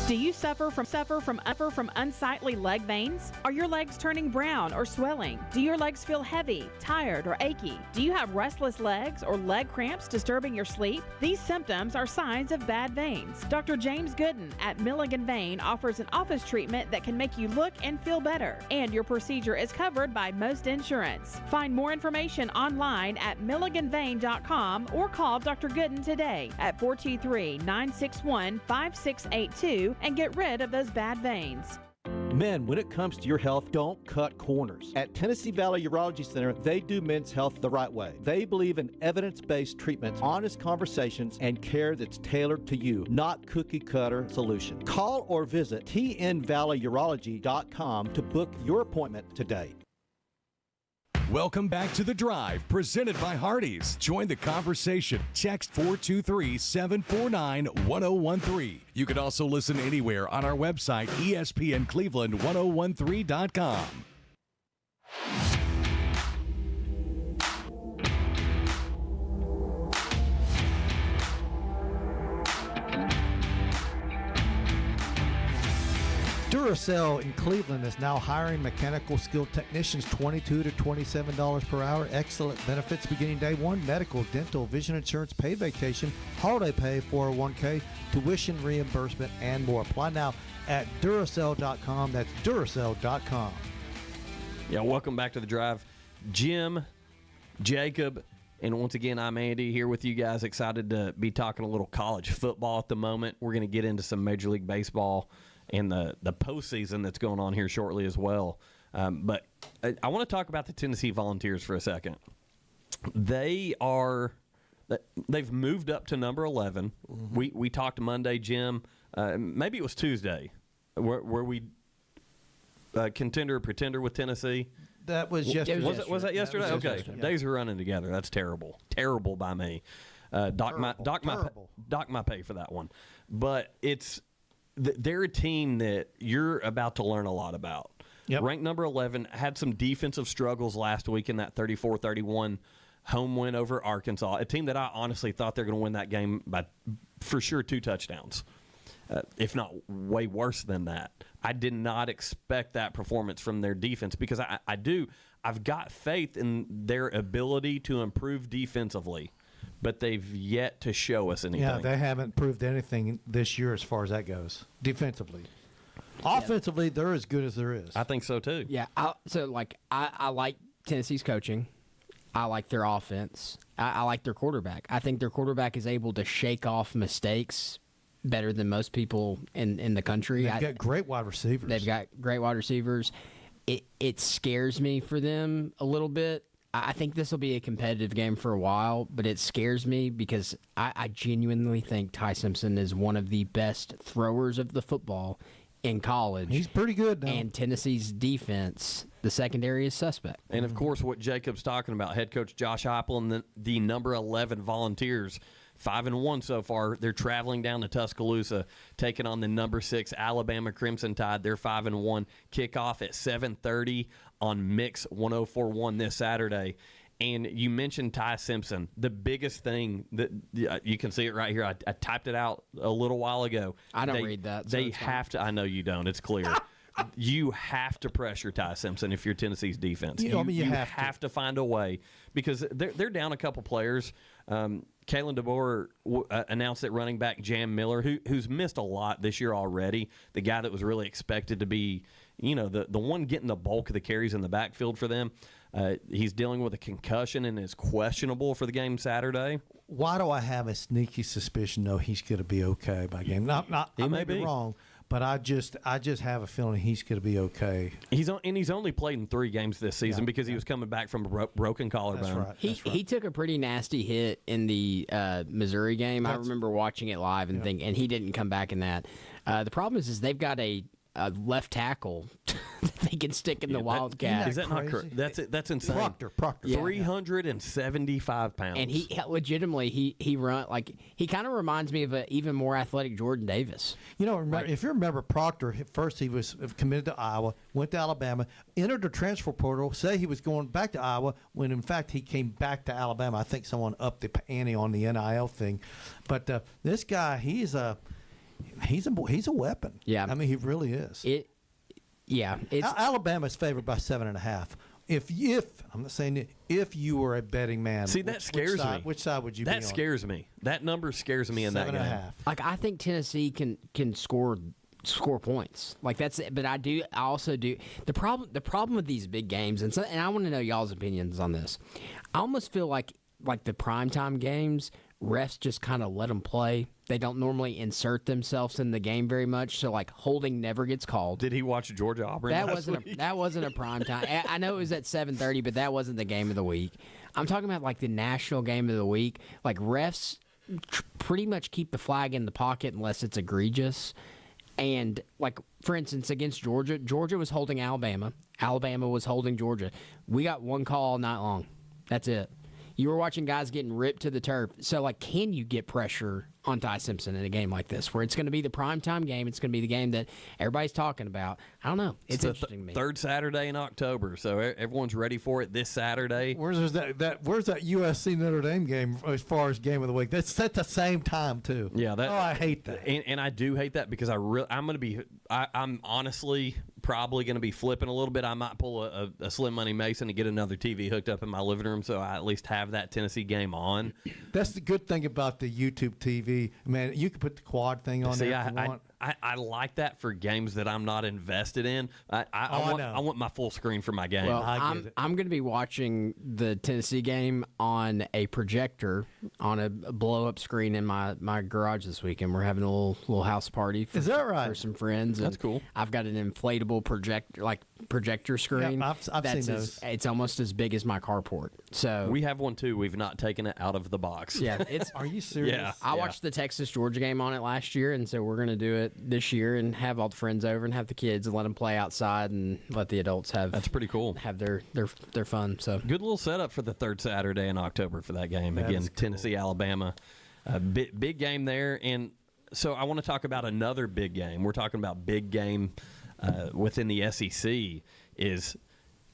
Do you suffer from unsightly leg veins? Are your legs turning brown or swelling? Do your legs feel heavy, tired, or achy? Do you have restless legs or leg cramps disturbing your sleep? These symptoms are signs of bad veins. Dr. James Gooden at Milligan Vein offers an office treatment that can make you look and feel better, and your procedure is covered by most insurance. Find more information online at milliganvein.com or call Dr. Gooden today at 423-961-5682 and get rid of those bad veins. Men, when it comes to your health, don't cut corners. At Tennessee Valley Urology Center, they do men's health the right way. They believe in evidence-based treatments, honest conversations, and care that's tailored to you, not cookie-cutter solution. Call or visit tnvalleyurology.com to book your appointment today. Welcome back to The Drive, presented by Hardees. Join the conversation. Text 423-749-1013. You can also listen anywhere on our website, ESPNCleveland1013.com. Duracell in Cleveland is now hiring mechanical skilled technicians $22 to $27 per hour. Excellent benefits beginning day one: medical, dental, vision insurance, paid vacation, holiday pay, 401k, tuition reimbursement, and more. Apply now at Duracell.com. That's Duracell.com. Yeah, welcome back to The Drive. Jim, Jacob, and once again, I'm Andy here with you guys. Excited to be talking a little college football at the moment. We're going to get into some Major League Baseball and the postseason that's going on here shortly as well. But I want to talk about the Tennessee Volunteers for a second. They are They've moved up to number 11. We talked Monday, Jim. Maybe it was Tuesday, where we contender pretender with Tennessee. That was yesterday. Was that yesterday? Okay. Yesterday. Days are running together. That's terrible. Terrible by me. Dock my pay for that one. But they're a team that you're about to learn a lot about. Yep. Ranked number 11, had some defensive struggles last week in that 34-31 home win over Arkansas, a team that I honestly thought they're going to win that game by for sure 2 touchdowns, if not way worse than that. I did not expect that performance from their defense because I've got faith in their ability to improve defensively, but they've yet to show us anything. Yeah, they haven't proved anything this year as far as that goes, defensively. Offensively, they're as good as there is. I think so, too. Yeah, I like Tennessee's coaching. I like their offense. I like their quarterback. I think their quarterback is able to shake off mistakes better than most people in the country. They've got great wide receivers. They've got great wide receivers. It scares me for them a little bit. I think this will be a competitive game for a while, but it scares me because I genuinely think Ty Simpson is one of the best throwers of the football in college. He's pretty good now. And Tennessee's defense, the secondary is suspect. And, of course, what Jacob's talking about, head coach Josh Heupel and the number 11 Volunteers, 5-1 so far. They're traveling down to Tuscaloosa, taking on the number 6 Alabama Crimson Tide. They're 5-1. Kickoff at 7:30 on Mix 104.1 this Saturday. And you mentioned Ty Simpson. The biggest thing that you can see it right here. I typed it out a little while ago. I don't read that. So they have to. I know you don't. It's clear. You have to pressure Ty Simpson if you're Tennessee's defense. You have to find a way because they're down a couple players. Kalen DeBoer announced that running back Jam Miller, who's missed a lot this year already, the guy that was really expected to be, the one getting the bulk of the carries in the backfield for them. He's dealing with a concussion and is questionable for the game Saturday. Why do I have a sneaky suspicion, though, he's going to be okay by game? I may be wrong, but I just have a feeling he's going to be okay. He's only played in 3 games this season because he was coming back from a broken collarbone. That's right. He took a pretty nasty hit in the Missouri game. I remember watching it live and and he didn't come back in that. The problem is they've got a left tackle that they can stick in the Wildcat. Is that not correct? That's insane. Proctor. 375 pounds. And he legitimately he run like he kind of reminds me of an even more athletic Jordan Davis. If you remember Proctor, at first he was committed to Iowa, went to Alabama, entered the transfer portal, say he was going back to Iowa, when in fact he came back to Alabama. I think someone upped the ante on the NIL thing. But this guy, he's a weapon. Yeah. I mean, he really is. Alabama's favored by 7.5. If I'm not saying it, if you were a betting man, that scares me. Which side would you be on? That scares me. That number scares me in that game. 7.5. Like I think Tennessee can score points. Like that's it. But I also do. The problem with these big games, and I want to know y'all's opinions on this. I almost feel like the primetime games, refs just kind of let them play. They don't normally insert themselves in the game very much, so holding never gets called. Did he watch Georgia Auburn? That wasn't a prime time. I know it was at 7:30, but that wasn't the game of the week. I'm talking about the national game of the week. Refs pretty much keep the flag in the pocket unless it's egregious. And for instance, against Georgia, Georgia was holding Alabama. Alabama was holding Georgia. We got one call all night long. That's it. You were watching guys getting ripped to the turf. So, can you get pressure on Ty Simpson in a game like this, where it's going to be the primetime game? It's going to be the game that everybody's talking about. I don't know. It's interesting to me. Third Saturday in October, so everyone's ready for it this Saturday. Where's that USC Notre Dame game as far as game of the week? That's at the same time too. Yeah, I hate that, and I do hate that because I'm honestly probably going to be flipping a little bit. I might pull a Slim Money Mason to get another TV hooked up in my living room, so I at least have that Tennessee game on. That's the good thing about the YouTube TV, man. You can put the quad thing on there if you want. I like that for games that I'm not invested in. I want my full screen for my game. Well, I'm going to be watching the Tennessee game on a projector on a blow-up screen in my garage this weekend. We're having a little house party. Is that right? For some friends. That's cool. I've got an inflatable projector screen. Yeah, I've seen those. It's almost as big as my carport. So we have one too. We've not taken it out of the box. Yeah, it's. Are you serious? Yeah. I watched the Texas-Georgia game on it last year, and so we're going to do it this year and have all the friends over and have the kids and let them play outside and let the adults have. That's pretty cool. Have their fun. So good little setup for the third Saturday in October for that game. Again, cool. Tennessee, Alabama, big game there. And so I want to talk about another big game. We're talking about big game within the SEC. Is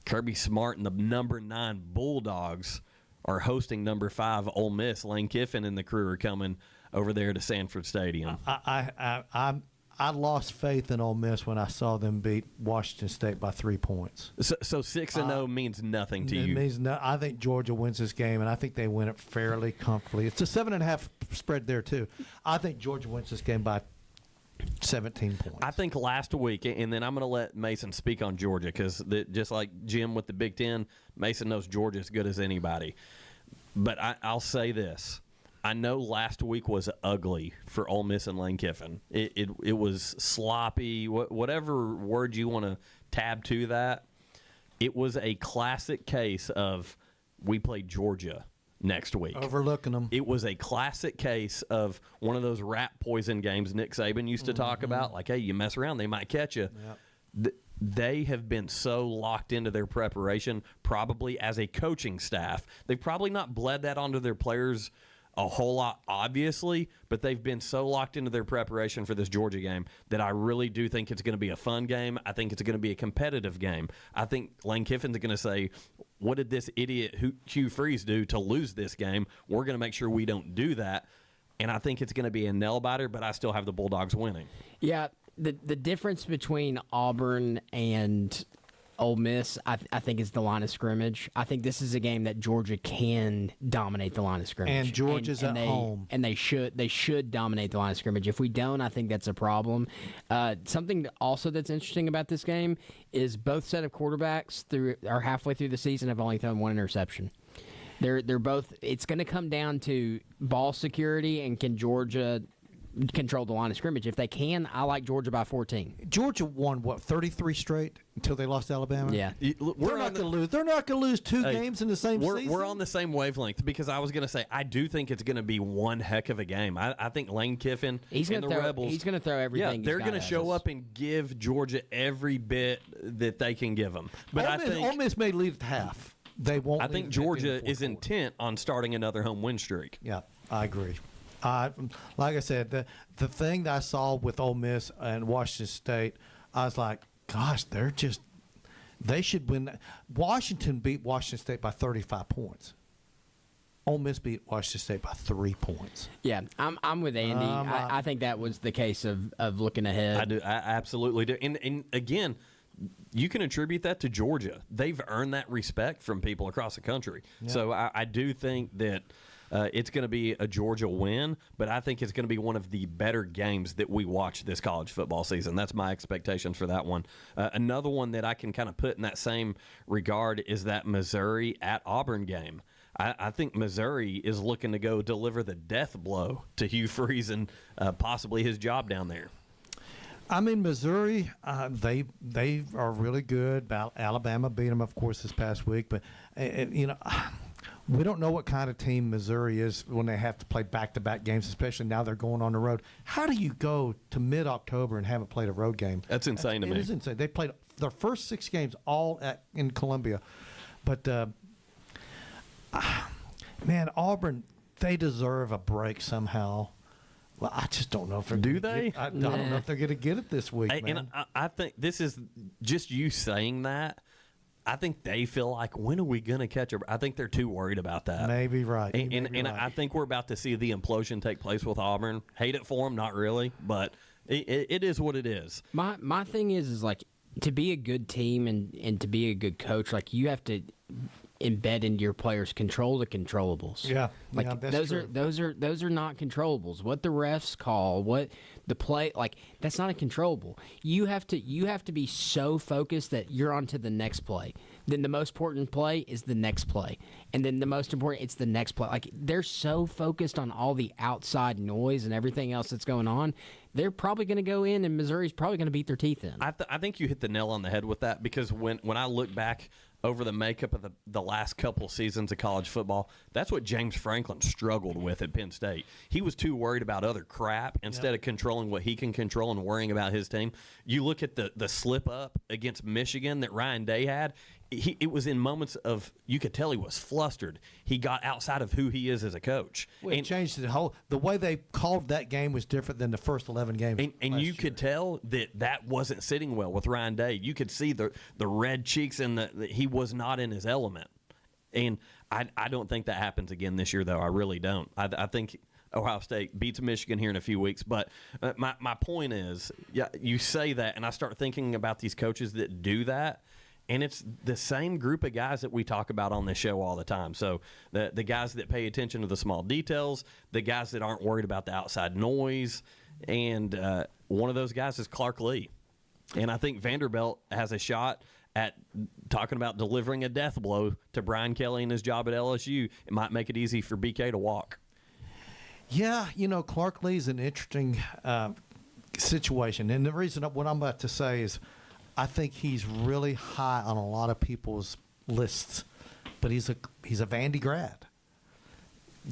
Kirby Smart and the number 9 Bulldogs are hosting number 5 Ole Miss. Lane Kiffin and the crew are coming over there to Sanford Stadium. I lost faith in Ole Miss when I saw them beat Washington State by 3 points. So 6-0 means nothing to you. It means no. I think Georgia wins this game, and I think they win it fairly comfortably. It's a 7.5 spread there too. I think Georgia wins this game by 17 points. I think last week, and then I'm going to let Mason speak on Georgia because just like Jim with the Big Ten, Mason knows Georgia as good as anybody. But I'll say this. I know last week was ugly for Ole Miss and Lane Kiffin. It was sloppy, whatever word you want to tab to that. It was a classic case of we played Georgia next week. Overlooking them. It was a classic case of one of those rat poison games Nick Saban used to talk about, like, hey, you mess around, they might catch you. Yep. They have been so locked into their preparation, probably as a coaching staff. They've probably not bled that onto their players a whole lot, obviously, but they've been so locked into their preparation for this Georgia game that I really do think it's going to be a fun game. I think it's going to be a competitive game. I think Lane Kiffin's going to say, what did this idiot Hugh Freeze do to lose this game? We're going to make sure we don't do that. And I think it's going to be a nail-biter, but I still have the Bulldogs winning. Yeah, the difference between Auburn and Ole Miss, I think, is the line of scrimmage. I think this is a game that Georgia can dominate the line of scrimmage. And Georgia's at home. And they should dominate the line of scrimmage. If we don't, I think that's a problem. Something also that's interesting about this game is both set of quarterbacks are halfway through the season have only thrown one interception. They're both. It's going to come down to ball security and can Georgia control the line of scrimmage. If they can, I like Georgia by 14. Georgia won, 33 straight until they lost to Alabama? Yeah. They're not going to lose. They're not going to lose two games in the same season. We're on the same wavelength because I was going to say I do think it's going to be one heck of a game. I think Lane Kiffin and the Rebels. He's going to throw everything. Yeah, they're going to show up and give Georgia every bit that they can give them. But I think Ole Miss may lead at half. They won't. I think Georgia is intent on starting another home win streak. Yeah, I agree. Like I said, the thing that I saw with Ole Miss and Washington State, I was like, gosh, they should win. Washington beat Washington State by 35 points. Ole Miss beat Washington State by 3 points. Yeah, I'm with Andy. I think that was the case of looking ahead. I do. I absolutely do. And again, you can attribute that to Georgia. They've earned that respect from people across the country. Yeah. So I do think that it's going to be a Georgia win, but I think it's going to be one of the better games that we watch this college football season. That's my expectation for that one. Another one that I can kind of put in that same regard is that Missouri at Auburn game. I think Missouri is looking to go deliver the death blow to Hugh Freeze and possibly his job down there. I mean, Missouri, they are really good. Alabama beat them, of course, this past week. But, we don't know what kind of team Missouri is when they have to play back-to-back games, especially now they're going on the road. How do you go to mid-October and haven't played a road game? That's insane to me. It is insane. They played their first 6 games all in Columbia. But, man, Auburn, they deserve a break somehow. Well, I just don't know if they're do they? I don't know if they're going to get it this week, man. And I think this is just you saying that. I think they feel like, when are we going to catch I think they're too worried about that. Maybe right. And I think we're about to see the implosion take place with Auburn. Hate it for them, not really, but it is what it is. My thing is like to be a good team and to be a good coach, like you have to. embed into your players, control the controllables. Yeah, like yeah, that's true. those are not controllables. What the refs call, what the play, like that's not a controllable. You have to be so focused that you're on to the next play. Then the most important play is the next play, and then the most important it's the next play. Like they're so focused on all the outside noise and everything else that's going on. They're probably going to go in, and Missouri's probably going to beat their teeth in. I think you hit the nail on the head with that, because when I look back over the makeup of the last couple seasons of college football, that's what James Franklin struggled with at Penn State. He was too worried about other crap instead of controlling what he can control and worrying about his team. You look at the slip up against Michigan that Ryan Day had. It was in moments of, you could tell he was flustered. He got outside of who he is as a coach. Well, it changed the way they called that game was different than the first 11 games. And you could tell that wasn't sitting well with Ryan Day. You could see the red cheeks and he was not in his element. And I don't think that happens again this year, though. I really don't. I think Ohio State beats Michigan here in a few weeks. But my point is, yeah, you say that, and I start thinking about these coaches that do that. And it's the same group of guys that we talk about on this show all the time. So the guys that pay attention to the small details, the guys that aren't worried about the outside noise, and one of those guys is Clark Lee. And I think Vanderbilt has a shot at talking about delivering a death blow to Brian Kelly and his job at LSU. It might make it easy for BK to walk. Yeah, Clark Lee's an interesting situation. And the reason what I'm about to say is, I think he's really high on a lot of people's lists, but he's a Vandy grad.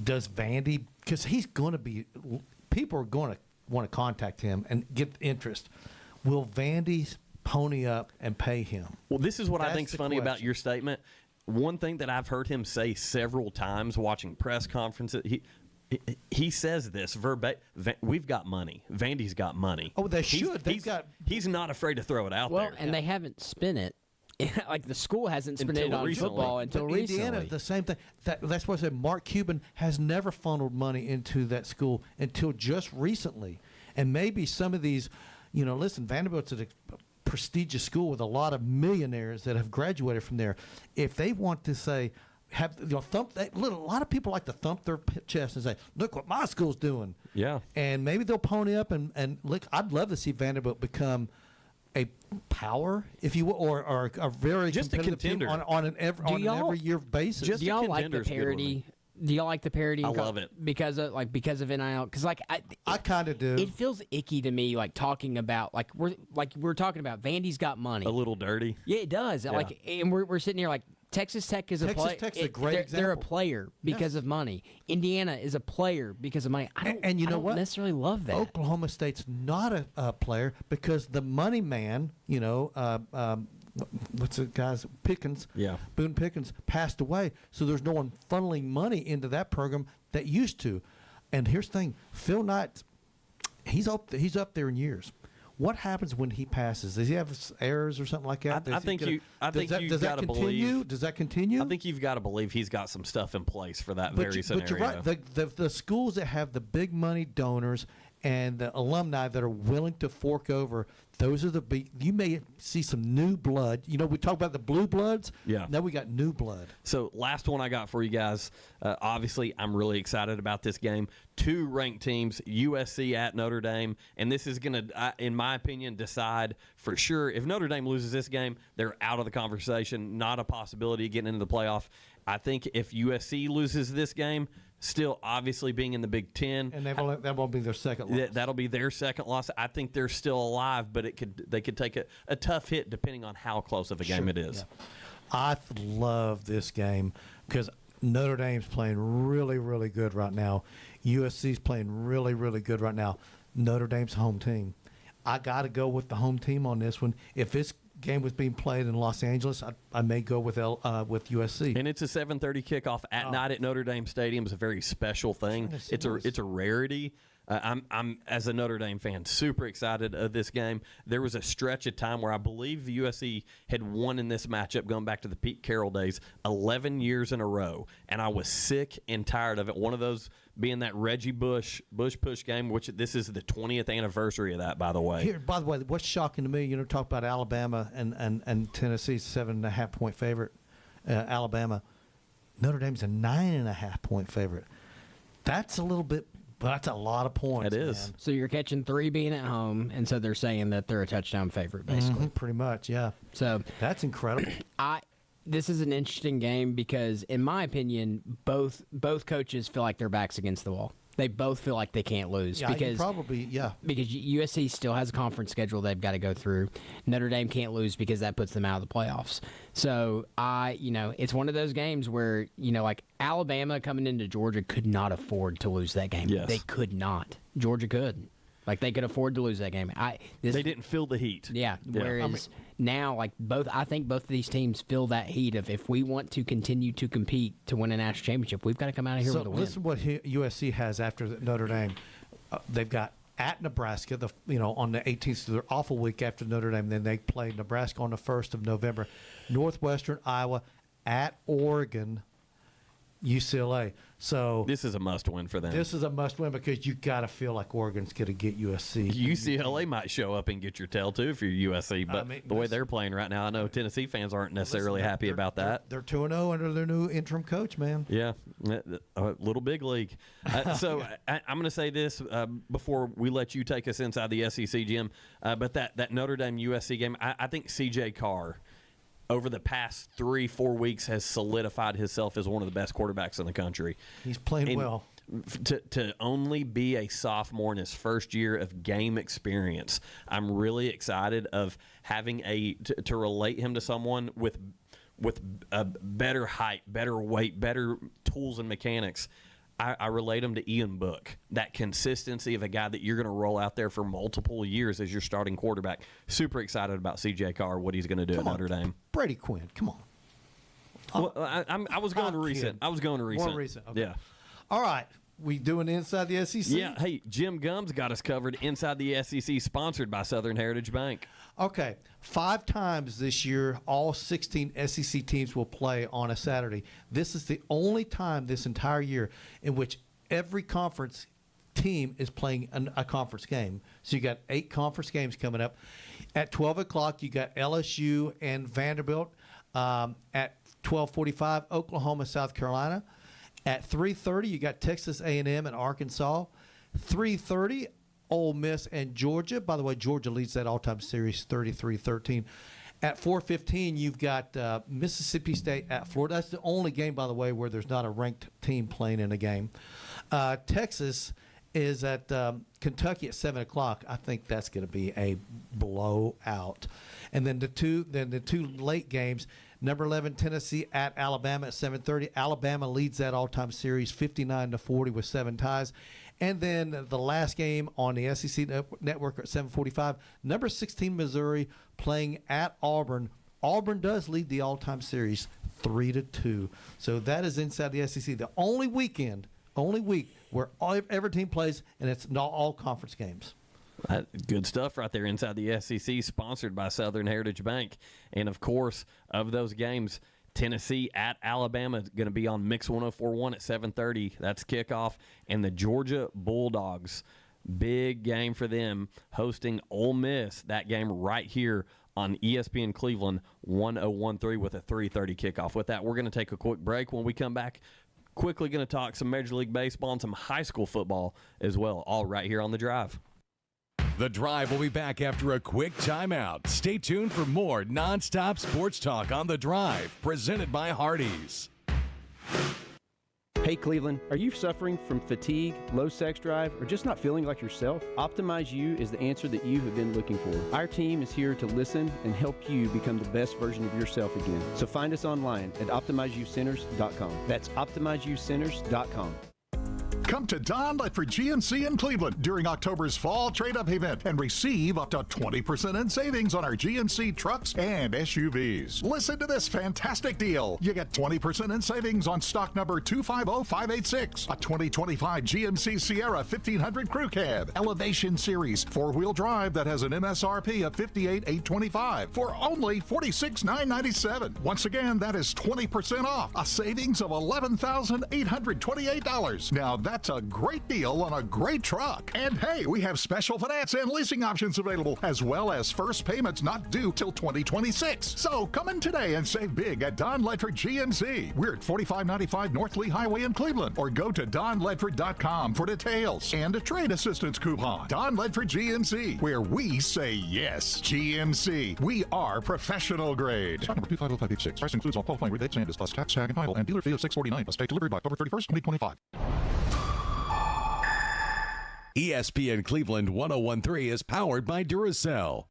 Does Vandy, because he's going to be, people are going to want to contact him and get interest. Will Vandy pony up and pay him? Well, this is what I think's funny about your statement. One thing that I've heard him say several times watching press conferences, he says this verbatim. We've got money. Vandy's got money. Oh, they should. He's not afraid to throw it out there. Well, and they haven't spent it. Like the school hasn't spent it on football until recently. Indiana, the same thing. That's why I said Mark Cuban has never funneled money into that school until just recently. And maybe some of these, listen, Vanderbilt's a prestigious school with a lot of millionaires that have graduated from there. If they want to say, a lot of people like to thump their chest and say, "Look what my school's doing." Yeah, and maybe they'll pony up and look. I'd love to see Vanderbilt become a power, if you will, or a very just competitive a contender team on an every year basis. Do y'all like the parody? Do y'all like the parody? I love it because of NIL. Because I kind of do. It feels icky to me, like talking about we're talking about Vandy's got money. A little dirty. Yeah, it does. Yeah. And we're sitting here like. Texas Tech is a player. Tech's a great example. They're a player because of money. Indiana is a player because of money. I don't necessarily love that. Oklahoma State's not a player because the money man, what's the guy's Pickens? Yeah, Boone Pickens passed away, so there's no one funneling money into that program that used to. And here's the thing: Phil Knight, he's up there in years. What happens when he passes? Does he have errors or something like that? I think you've got to believe. Does that continue? I think you've got to believe he's got some stuff in place for that very scenario. But you're right. The schools that have the big money donors and the alumni that are willing to fork over, those are the big. You may see some new blood. We talk about the blue bloods. Yeah. Now we got new blood. So last one I got for you guys. Obviously, I'm really excited about this game. 2 ranked teams, USC at Notre Dame, and this is going to, in my opinion, decide for sure. If Notre Dame loses this game, they're out of the conversation. Not a possibility of getting into the playoff. I think if USC loses this game, still obviously being in the Big Ten, and that won't be their second loss. That'll be their second loss. I think they're still alive, but they could take a tough hit depending on how close of a game it is. Yeah. I love this game because Notre Dame's playing really, really good right now. USC's playing really, really good right now. Notre Dame's home team. I got to go with the home team on this one. If this game was being played in Los Angeles, I may go with USC. And it's a 7:30 kickoff at night at Notre Dame Stadium. It's a very special thing. It's a rarity. I'm as a Notre Dame fan super excited of this game. There was a stretch of time where I believe the USC had won in this matchup going back to the Pete Carroll days 11 years in a row, and I was sick and tired of it. One of those being that Reggie Bush push game, which this is the 20th anniversary of that, by the way. Here, by the way, what's shocking to me, talk about Alabama and Tennessee's 7.5 point favorite, Alabama. Notre Dame's a 9.5-point favorite. That's a little bit, but that's a lot of points. It is. Man. So you're catching 3 being at home, and so they're saying that they're a touchdown favorite, basically. Pretty much, yeah. So that's incredible. This is an interesting game because, in my opinion, both coaches feel like their back's against the wall. They both feel like they can't lose because USC still has a conference schedule they've got to go through. Notre Dame can't lose because that puts them out of the playoffs. So it's one of those games where like Alabama coming into Georgia could not afford to lose that game. Yes. They could not. Georgia could. Like they could afford to lose that game. They didn't feel the heat. Yeah. Whereas now, like I think both of these teams feel that heat of if we want to continue to compete to win a national championship, we've got to come out of here with a win. Listen to what USC has after Notre Dame. They've got at Nebraska, on the 18th, so they're awful week after Notre Dame. Then they play Nebraska on the 1st of November, Northwestern Iowa, at Oregon, UCLA. So this is a must-win for them. This is a must-win because you got to feel like Oregon's going to get USC. UCLA might show up and get your tail too if you're USC, but the way they're playing right now, I know Tennessee fans aren't necessarily happy about that. They're 2-0 under their new interim coach, man. Yeah, a little big league. So I'm going to say this before we let you take us inside the SEC, Jim. But that Notre Dame USC game, I think C.J. Carr, over the past 3-4 weeks, has solidified himself as one of the best quarterbacks in the country. He's playing well. To only be a sophomore in his first year of game experience, I'm really excited of having to relate him to someone with a better height, better weight, better tools and mechanics. I relate him to Ian Book, that consistency of a guy that you're going to roll out there for multiple years as your starting quarterback. Super excited about C.J. Carr, what he's going to do at Notre Dame. Brady Quinn, come on. Well, I was going to recent. I was going to recent. More recent, okay. Yeah. All right. We doing Inside the SEC? Yeah. Hey, Jim Gums got us covered. Inside the SEC, sponsored by Southern Heritage Bank. Okay. 5 times this year, all 16 SEC teams will play on a Saturday. This is the only time this entire year in which every conference team is playing a conference game. So you got 8 conference games coming up. At 12 o'clock, you got LSU and Vanderbilt. At 12:45, Oklahoma, South Carolina. At 3:30, you got Texas A&M and Arkansas. 3:30, Ole Miss and Georgia. By the way, Georgia leads that all-time series 33-13. At 4:15, you've got Mississippi State at Florida. That's the only game, by the way, where there's not a ranked team playing in a game. Texas is at Kentucky at 7 o'clock. I think that's going to be a blowout. And then the two late games. Number 11, Tennessee at Alabama at 7:30. Alabama leads that all-time series 59-40 with 7 ties. And then the last game on the SEC network at 7:45. Number 16, Missouri playing at Auburn. Auburn does lead the all-time series 3-2. So that is inside the SEC. The only week where every team plays, and it's not all conference games. Good stuff right there inside the SEC, sponsored by Southern Heritage Bank. And, of course, of those games, Tennessee at Alabama is going to be on Mix 104.1 at 7:30. That's kickoff. And the Georgia Bulldogs, big game for them, hosting Ole Miss, that game right here on ESPN Cleveland 101.3 with a 3:30 kickoff. With that, we're going to take a quick break. When we come back, quickly going to talk some Major League Baseball and some high school football as well, all right here on The Drive. The Drive will be back after a quick timeout. Stay tuned for more nonstop sports talk on The Drive, presented by Hardees. Hey Cleveland, are you suffering from fatigue, low sex drive, or just not feeling like yourself? Optimize You is the answer that you have been looking for. Our team is here to listen and help you become the best version of yourself again. So find us online at OptimizeYouCenters.com. That's OptimizeYouCenters.com. Come to Don Ledford GMC in Cleveland during October's Fall Trade-Up event and receive up to 20% in savings on our GMC trucks and SUVs. Listen to this fantastic deal. You get 20% in savings on stock number 250586, a 2025 GMC Sierra 1500 Crew Cab, Elevation Series, 4-wheel drive that has an MSRP of $58,825 for only $46,997. Once again, that is 20% off, a savings of $11,828. Now that's That's a great deal on a great truck. And hey, we have special finance and leasing options available, as well as first payments not due till 2026. So come in today and save big at Don Ledford GMC. We're at 4595 North Lee Highway in Cleveland, or go to donledford.com for details and a trade assistance coupon. Don Ledford GMC, where we say yes. GMC, we are professional grade. Stock number 250586. Price includes all qualifying rebates and is plus tax, tag, and title, and dealer fee of $649. Must take delivery by October 31st, 2025. ESPN Cleveland 1013 is powered by Duracell.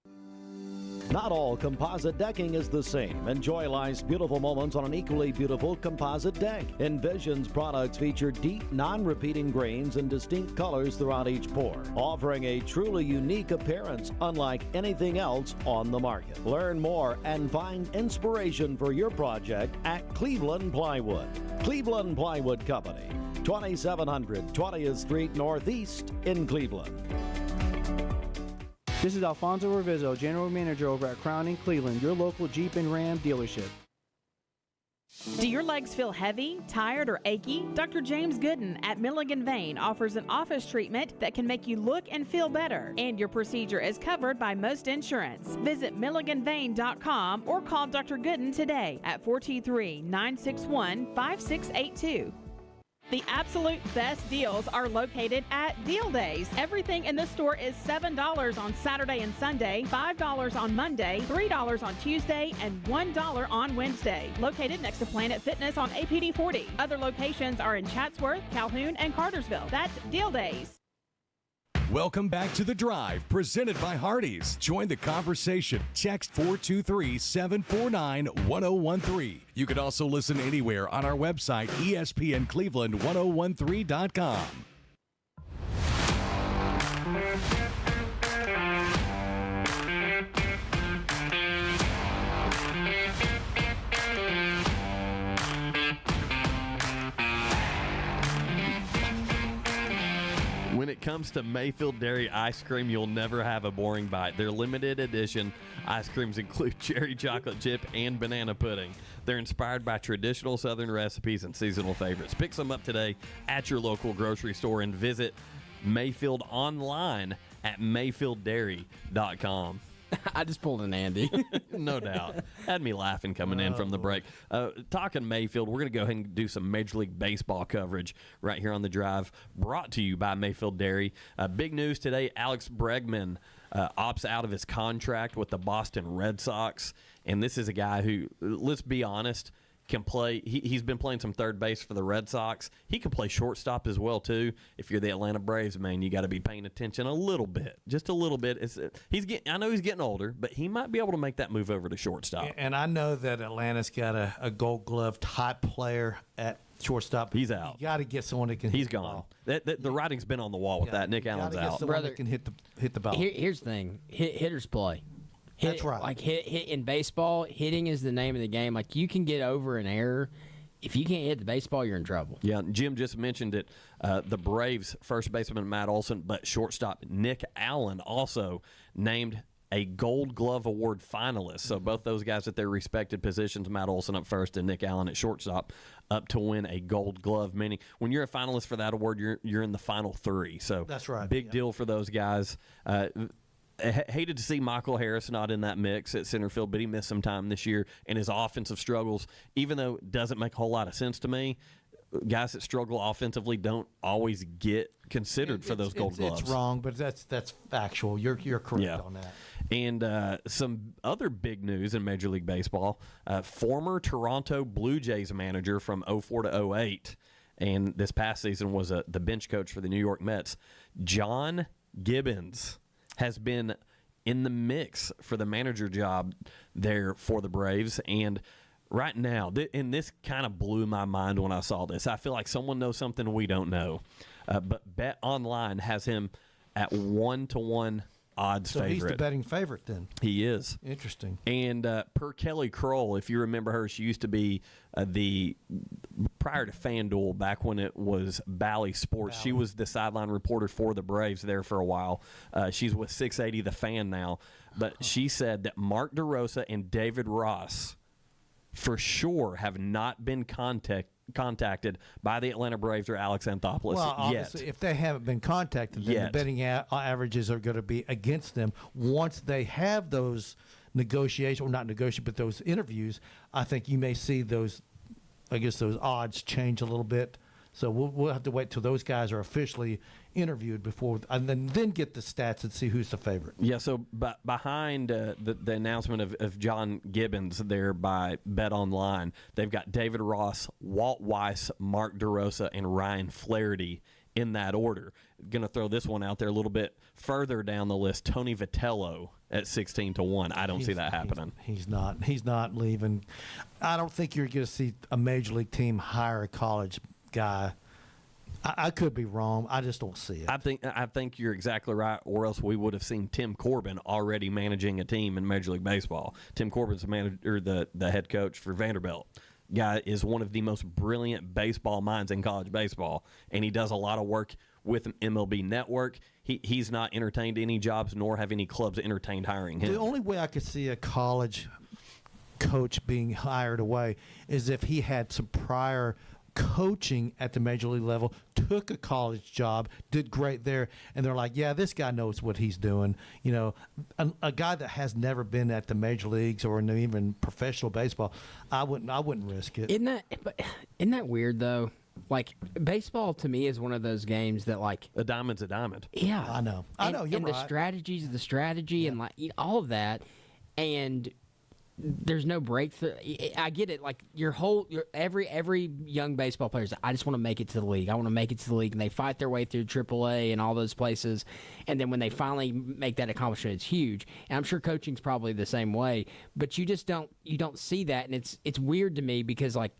Not all composite decking is the same. Enjoy life's beautiful moments on an equally beautiful composite deck. Envision's products feature deep, non-repeating grains and distinct colors throughout each pour, offering a truly unique appearance unlike anything else on the market. Learn more and find inspiration for your project at Cleveland Plywood. Cleveland Plywood Company, 2700 20th Street Northeast in Cleveland. This is Alfonso Reviso, General Manager over at Crown in Cleveland, your local Jeep and Ram dealership. Do your legs feel heavy, tired, or achy? Dr. James Gooden at Milligan Vein offers an office treatment that can make you look and feel better, and your procedure is covered by most insurance. Visit milliganvein.com or call Dr. Gooden today at 423-961-5682. The absolute best deals are located at Deal Days. Everything in the store is $7 on Saturday and Sunday, $5 on Monday, $3 on Tuesday, and $1 on Wednesday. Located next to Planet Fitness on APD 40. Other locations are in Chatsworth, Calhoun, and Cartersville. That's Deal Days. Welcome back to The Drive, presented by Hardees. Join the conversation. Text 423-749-1013. You can also listen anywhere on our website, ESPNCleveland1013.com. When it comes to Mayfield Dairy ice cream, you'll never have a boring bite. Their limited edition ice creams include cherry chocolate chip and banana pudding. They're inspired by traditional Southern recipes and seasonal favorites. Pick some up today at your local grocery store and visit Mayfield online at mayfielddairy.com. I just pulled an Andy. No doubt. Had me laughing coming in from the break. Talking Mayfield, we're going to go ahead and do some Major League Baseball coverage right here on The Drive, brought to you by Mayfield Dairy. Big news today, Alex Bregman opts out of his contract with the Boston Red Sox. And this is a guy who, let's be honest, can play. He's been playing some third base for the Red Sox. He can play shortstop as well too. If you're the Atlanta Braves, man, you got to be paying attention a little bit, just a little bit. I know he's getting older, but he might be able to make that move over to shortstop. And I know that Atlanta's got a Gold Glove type player at shortstop. He's out. You got to get someone that can. He's gone. The writing's been on the wall with that. Nick Allen's out. Brother, that can hit the ball. Here's the thing: hitters play. That's right. Like hit in baseball, hitting is the name of the game. Like you can get over an error. If you can't hit the baseball, you're in trouble. Yeah, Jim just mentioned it. The Braves first baseman Matt Olson, but shortstop Nick Allen also named a Gold Glove Award finalist. So both those guys at their respected positions, Matt Olson up first and Nick Allen at shortstop, up to win a Gold Glove. Meaning when you're a finalist for that award, you're in the final three. So that's right. Big deal for those guys. Hated to see Michael Harris not in that mix at center field, but he missed some time this year, and his offensive struggles, even though it doesn't make a whole lot of sense to me, guys that struggle offensively don't always get considered for those Gold Gloves. It's wrong, but that's factual. You're correct on that. And some other big news in Major League Baseball, former Toronto Blue Jays manager from 04 to 08, and this past season was the bench coach for the New York Mets, John Gibbons, has been in the mix for the manager job there for the Braves. And right now, and this kind of blew my mind when I saw this. I feel like someone knows something we don't know. But Bet Online has him at 1-to-1 odds favorite. So he's the betting favorite then. He is. Interesting. And per Kelly Kroll, if you remember her, she used to be prior to FanDuel, back when it was Bally Sports, she was the sideline reporter for the Braves there for a while. She's with 680 The Fan now. But she said that Mark DeRosa and David Ross for sure have not been contacted by the Atlanta Braves or Alex Anthopoulos Well, yet. obviously, if they haven't been contacted, then the betting averages are going to be against them. Once they have those negotiations, or not negotiations, but those interviews, I think you may see those odds change a little bit. So we'll have to wait till those guys are officially interviewed before, and then get the stats and see who's the favorite. Yeah, so behind the announcement of John Gibbons there by Bet Online, they've got David Ross, Walt Weiss, Mark DeRosa, and Ryan Flaherty in that order. Going to throw this one out there a little bit further down the list. Tony Vitello at 16-1. I don't see that happening. He's not leaving. I don't think you're going to see a major league team hire a college guy. I could be wrong. I just don't see it. I think you're exactly right, or else we would have seen Tim Corbin already managing a team in Major League Baseball. Tim Corbin's the head coach for Vanderbilt. Guy is one of the most brilliant baseball minds in college baseball, and he does a lot of work with MLB Network. He's not entertained any jobs, nor have any clubs entertained hiring him. The only way I could see a college coach being hired away is if he had some prior coaching at the major league level, took a college job, did great there, and they're like, yeah, this guy knows what he's doing. You know, a guy that has never been at the major leagues or in even professional baseball, I wouldn't risk it. Isn't that weird though? Like, baseball to me is one of those games that, like, a diamond's a diamond. Yeah, I know. You're and right. the strategy's the strategy, and like all of that, and there's no breakthrough. I get it. Like every young baseball player is, I just want to make it to the league. I want to make it to the league, and they fight their way through AAA and all those places. And then when they finally make that accomplishment, it's huge. And I'm sure coaching's probably the same way. But you just don't see that, and it's weird to me because like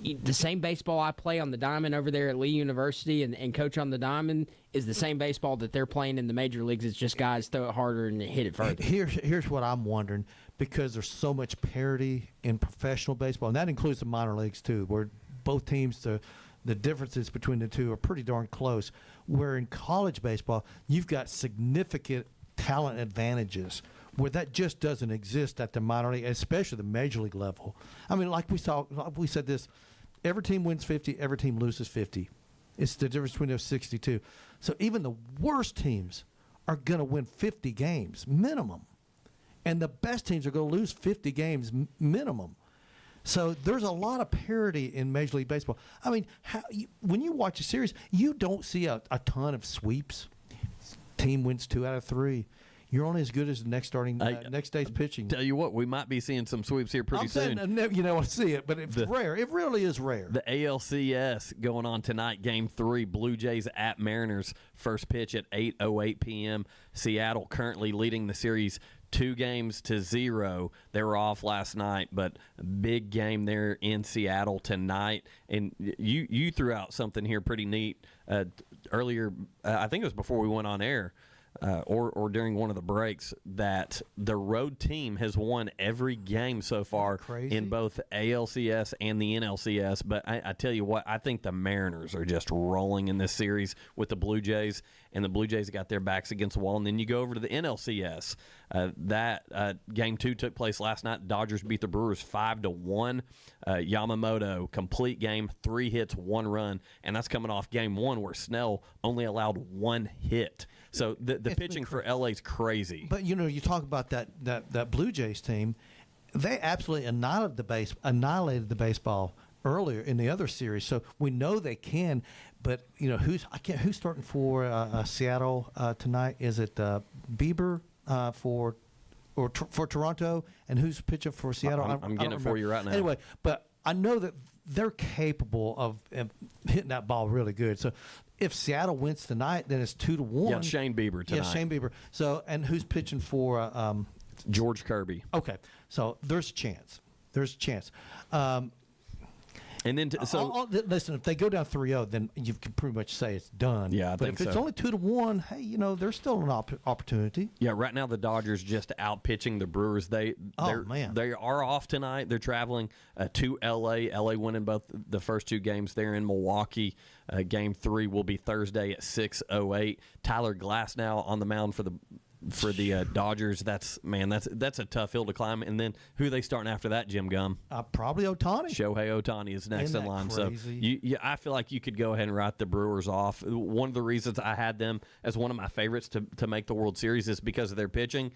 the same baseball I play on the diamond over there at Lee University and coach on the diamond is the same baseball that they're playing in the major leagues. It's just guys throw it harder and hit it further. Here's what I'm wondering, because there's so much parity in professional baseball, and that includes the minor leagues too, where both teams, the differences between the two are pretty darn close. Where in college baseball, you've got significant talent advantages where that just doesn't exist at the minor league, especially the major league level. I mean, like we said this, every team wins 50, every team loses 50. It's the difference between those 62. So even the worst teams are going to win 50 games minimum. And the best teams are going to lose 50 games minimum. So there's a lot of parity in Major League Baseball. I mean, when you watch a series, you don't see a ton of sweeps. Team wins 2 out of 3. You're only as good as the next day's pitching. Tell you what, we might be seeing some sweeps here pretty soon. You know, I see it, but it's rare. It really is rare. The ALCS going on tonight, Game 3, Blue Jays at Mariners. First pitch at 8:08 p.m. Seattle currently leading the series 2-0. They were off last night, but big game there in Seattle tonight. And you threw out something here pretty neat earlier. I think it was before we went on air. Or during one of the breaks, that the road team has won every game so far in both ALCS and the NLCS. But I tell you what, I think the Mariners are just rolling in this series with the Blue Jays, and the Blue Jays got their backs against the wall. And then you go over to the NLCS. Game 2 took place last night. Dodgers beat the Brewers 5-1. Yamamoto, complete game, 3 hits, 1 run, and that's coming off Game 1 where Snell only allowed 1 hit. So the pitching for LA is crazy. But you know, you talk about that Blue Jays team, they absolutely annihilated the baseball earlier in the other series. So we know they can. But you know, who's starting for Seattle tonight? Is it Bieber for Toronto, and who's pitching for Seattle? I'm getting it for you right now. Anyway, but I know that they're capable of hitting that ball really good. So if Seattle wins tonight, then it's 2-1. Yeah, Shane Bieber tonight. Yeah, Shane Bieber. So, and who's pitching for George Kirby? Okay, so there's a chance. And then, listen, if they go down 3-0, then you can pretty much say it's done. Yeah, I but think if it's only 2-1, hey, you know, there's still an opportunity. Yeah, right now the Dodgers just out pitching the Brewers. They are off tonight. They're traveling to LA. LA winning both the first 2 games there in Milwaukee. Game 3 will be Thursday at 6:08. Tyler Glasnow on the mound for the for the Dodgers, that's a tough hill to climb. And then who are they starting after that, Jim Gum? Probably Ohtani. Shohei Ohtani is next Isn't in that line. crazy? So I feel like you could go ahead and write the Brewers off. One of the reasons I had them as one of my favorites to make the World Series is because of their pitching.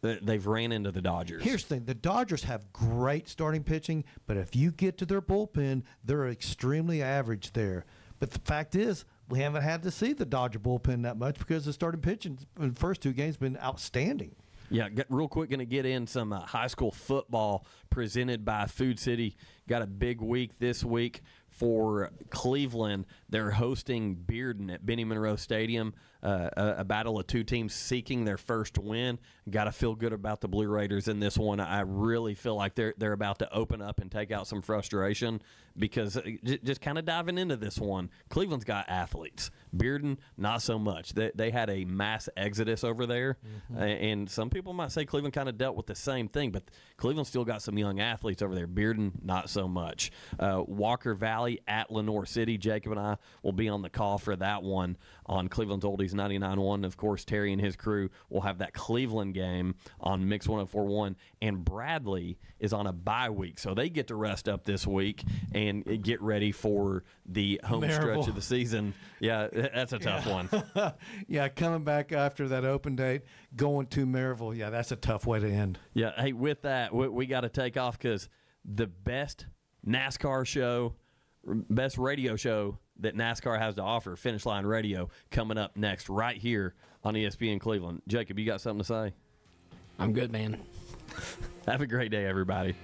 They've ran into the Dodgers. Here's the thing. The Dodgers have great starting pitching, but if you get to their bullpen, they're extremely average there. But the fact is, we haven't had to see the Dodger bullpen that much because the starting pitching in the first 2 games has been outstanding. Yeah, real quick, going to get in some high school football presented by Food City. Got a big week this week for Cleveland. They're hosting Bearden at Benny Monroe Stadium, a battle of 2 teams seeking their first win. Got to feel good about the Blue Raiders in this one. I really feel like they're about to open up and take out some frustration because just kind of diving into this one, Cleveland's got athletes. Bearden, not so much. They had a mass exodus over there, and some people might say Cleveland kind of dealt with the same thing, but Cleveland still got some young athletes over there. Bearden, not so much. Walker Valley at Lenore City. Jacob and I will be on the call for that one on Cleveland's Oldies 99.1. Of course, Terry and his crew will have that Cleveland game on Mix 104.1. And Bradley is on a bye week, so they get to rest up this week and get ready for the home stretch of the season. Yeah, that's a tough one. Yeah, coming back after that open date, going to Maryville. Yeah, that's a tough way to end. Yeah, hey, with that, we got to take off because the best NASCAR show, best radio show that NASCAR has to offer, Finish Line Radio, coming up next right here on ESPN Cleveland. Jacob, you got something to say? I'm good, man. Have a great day, everybody.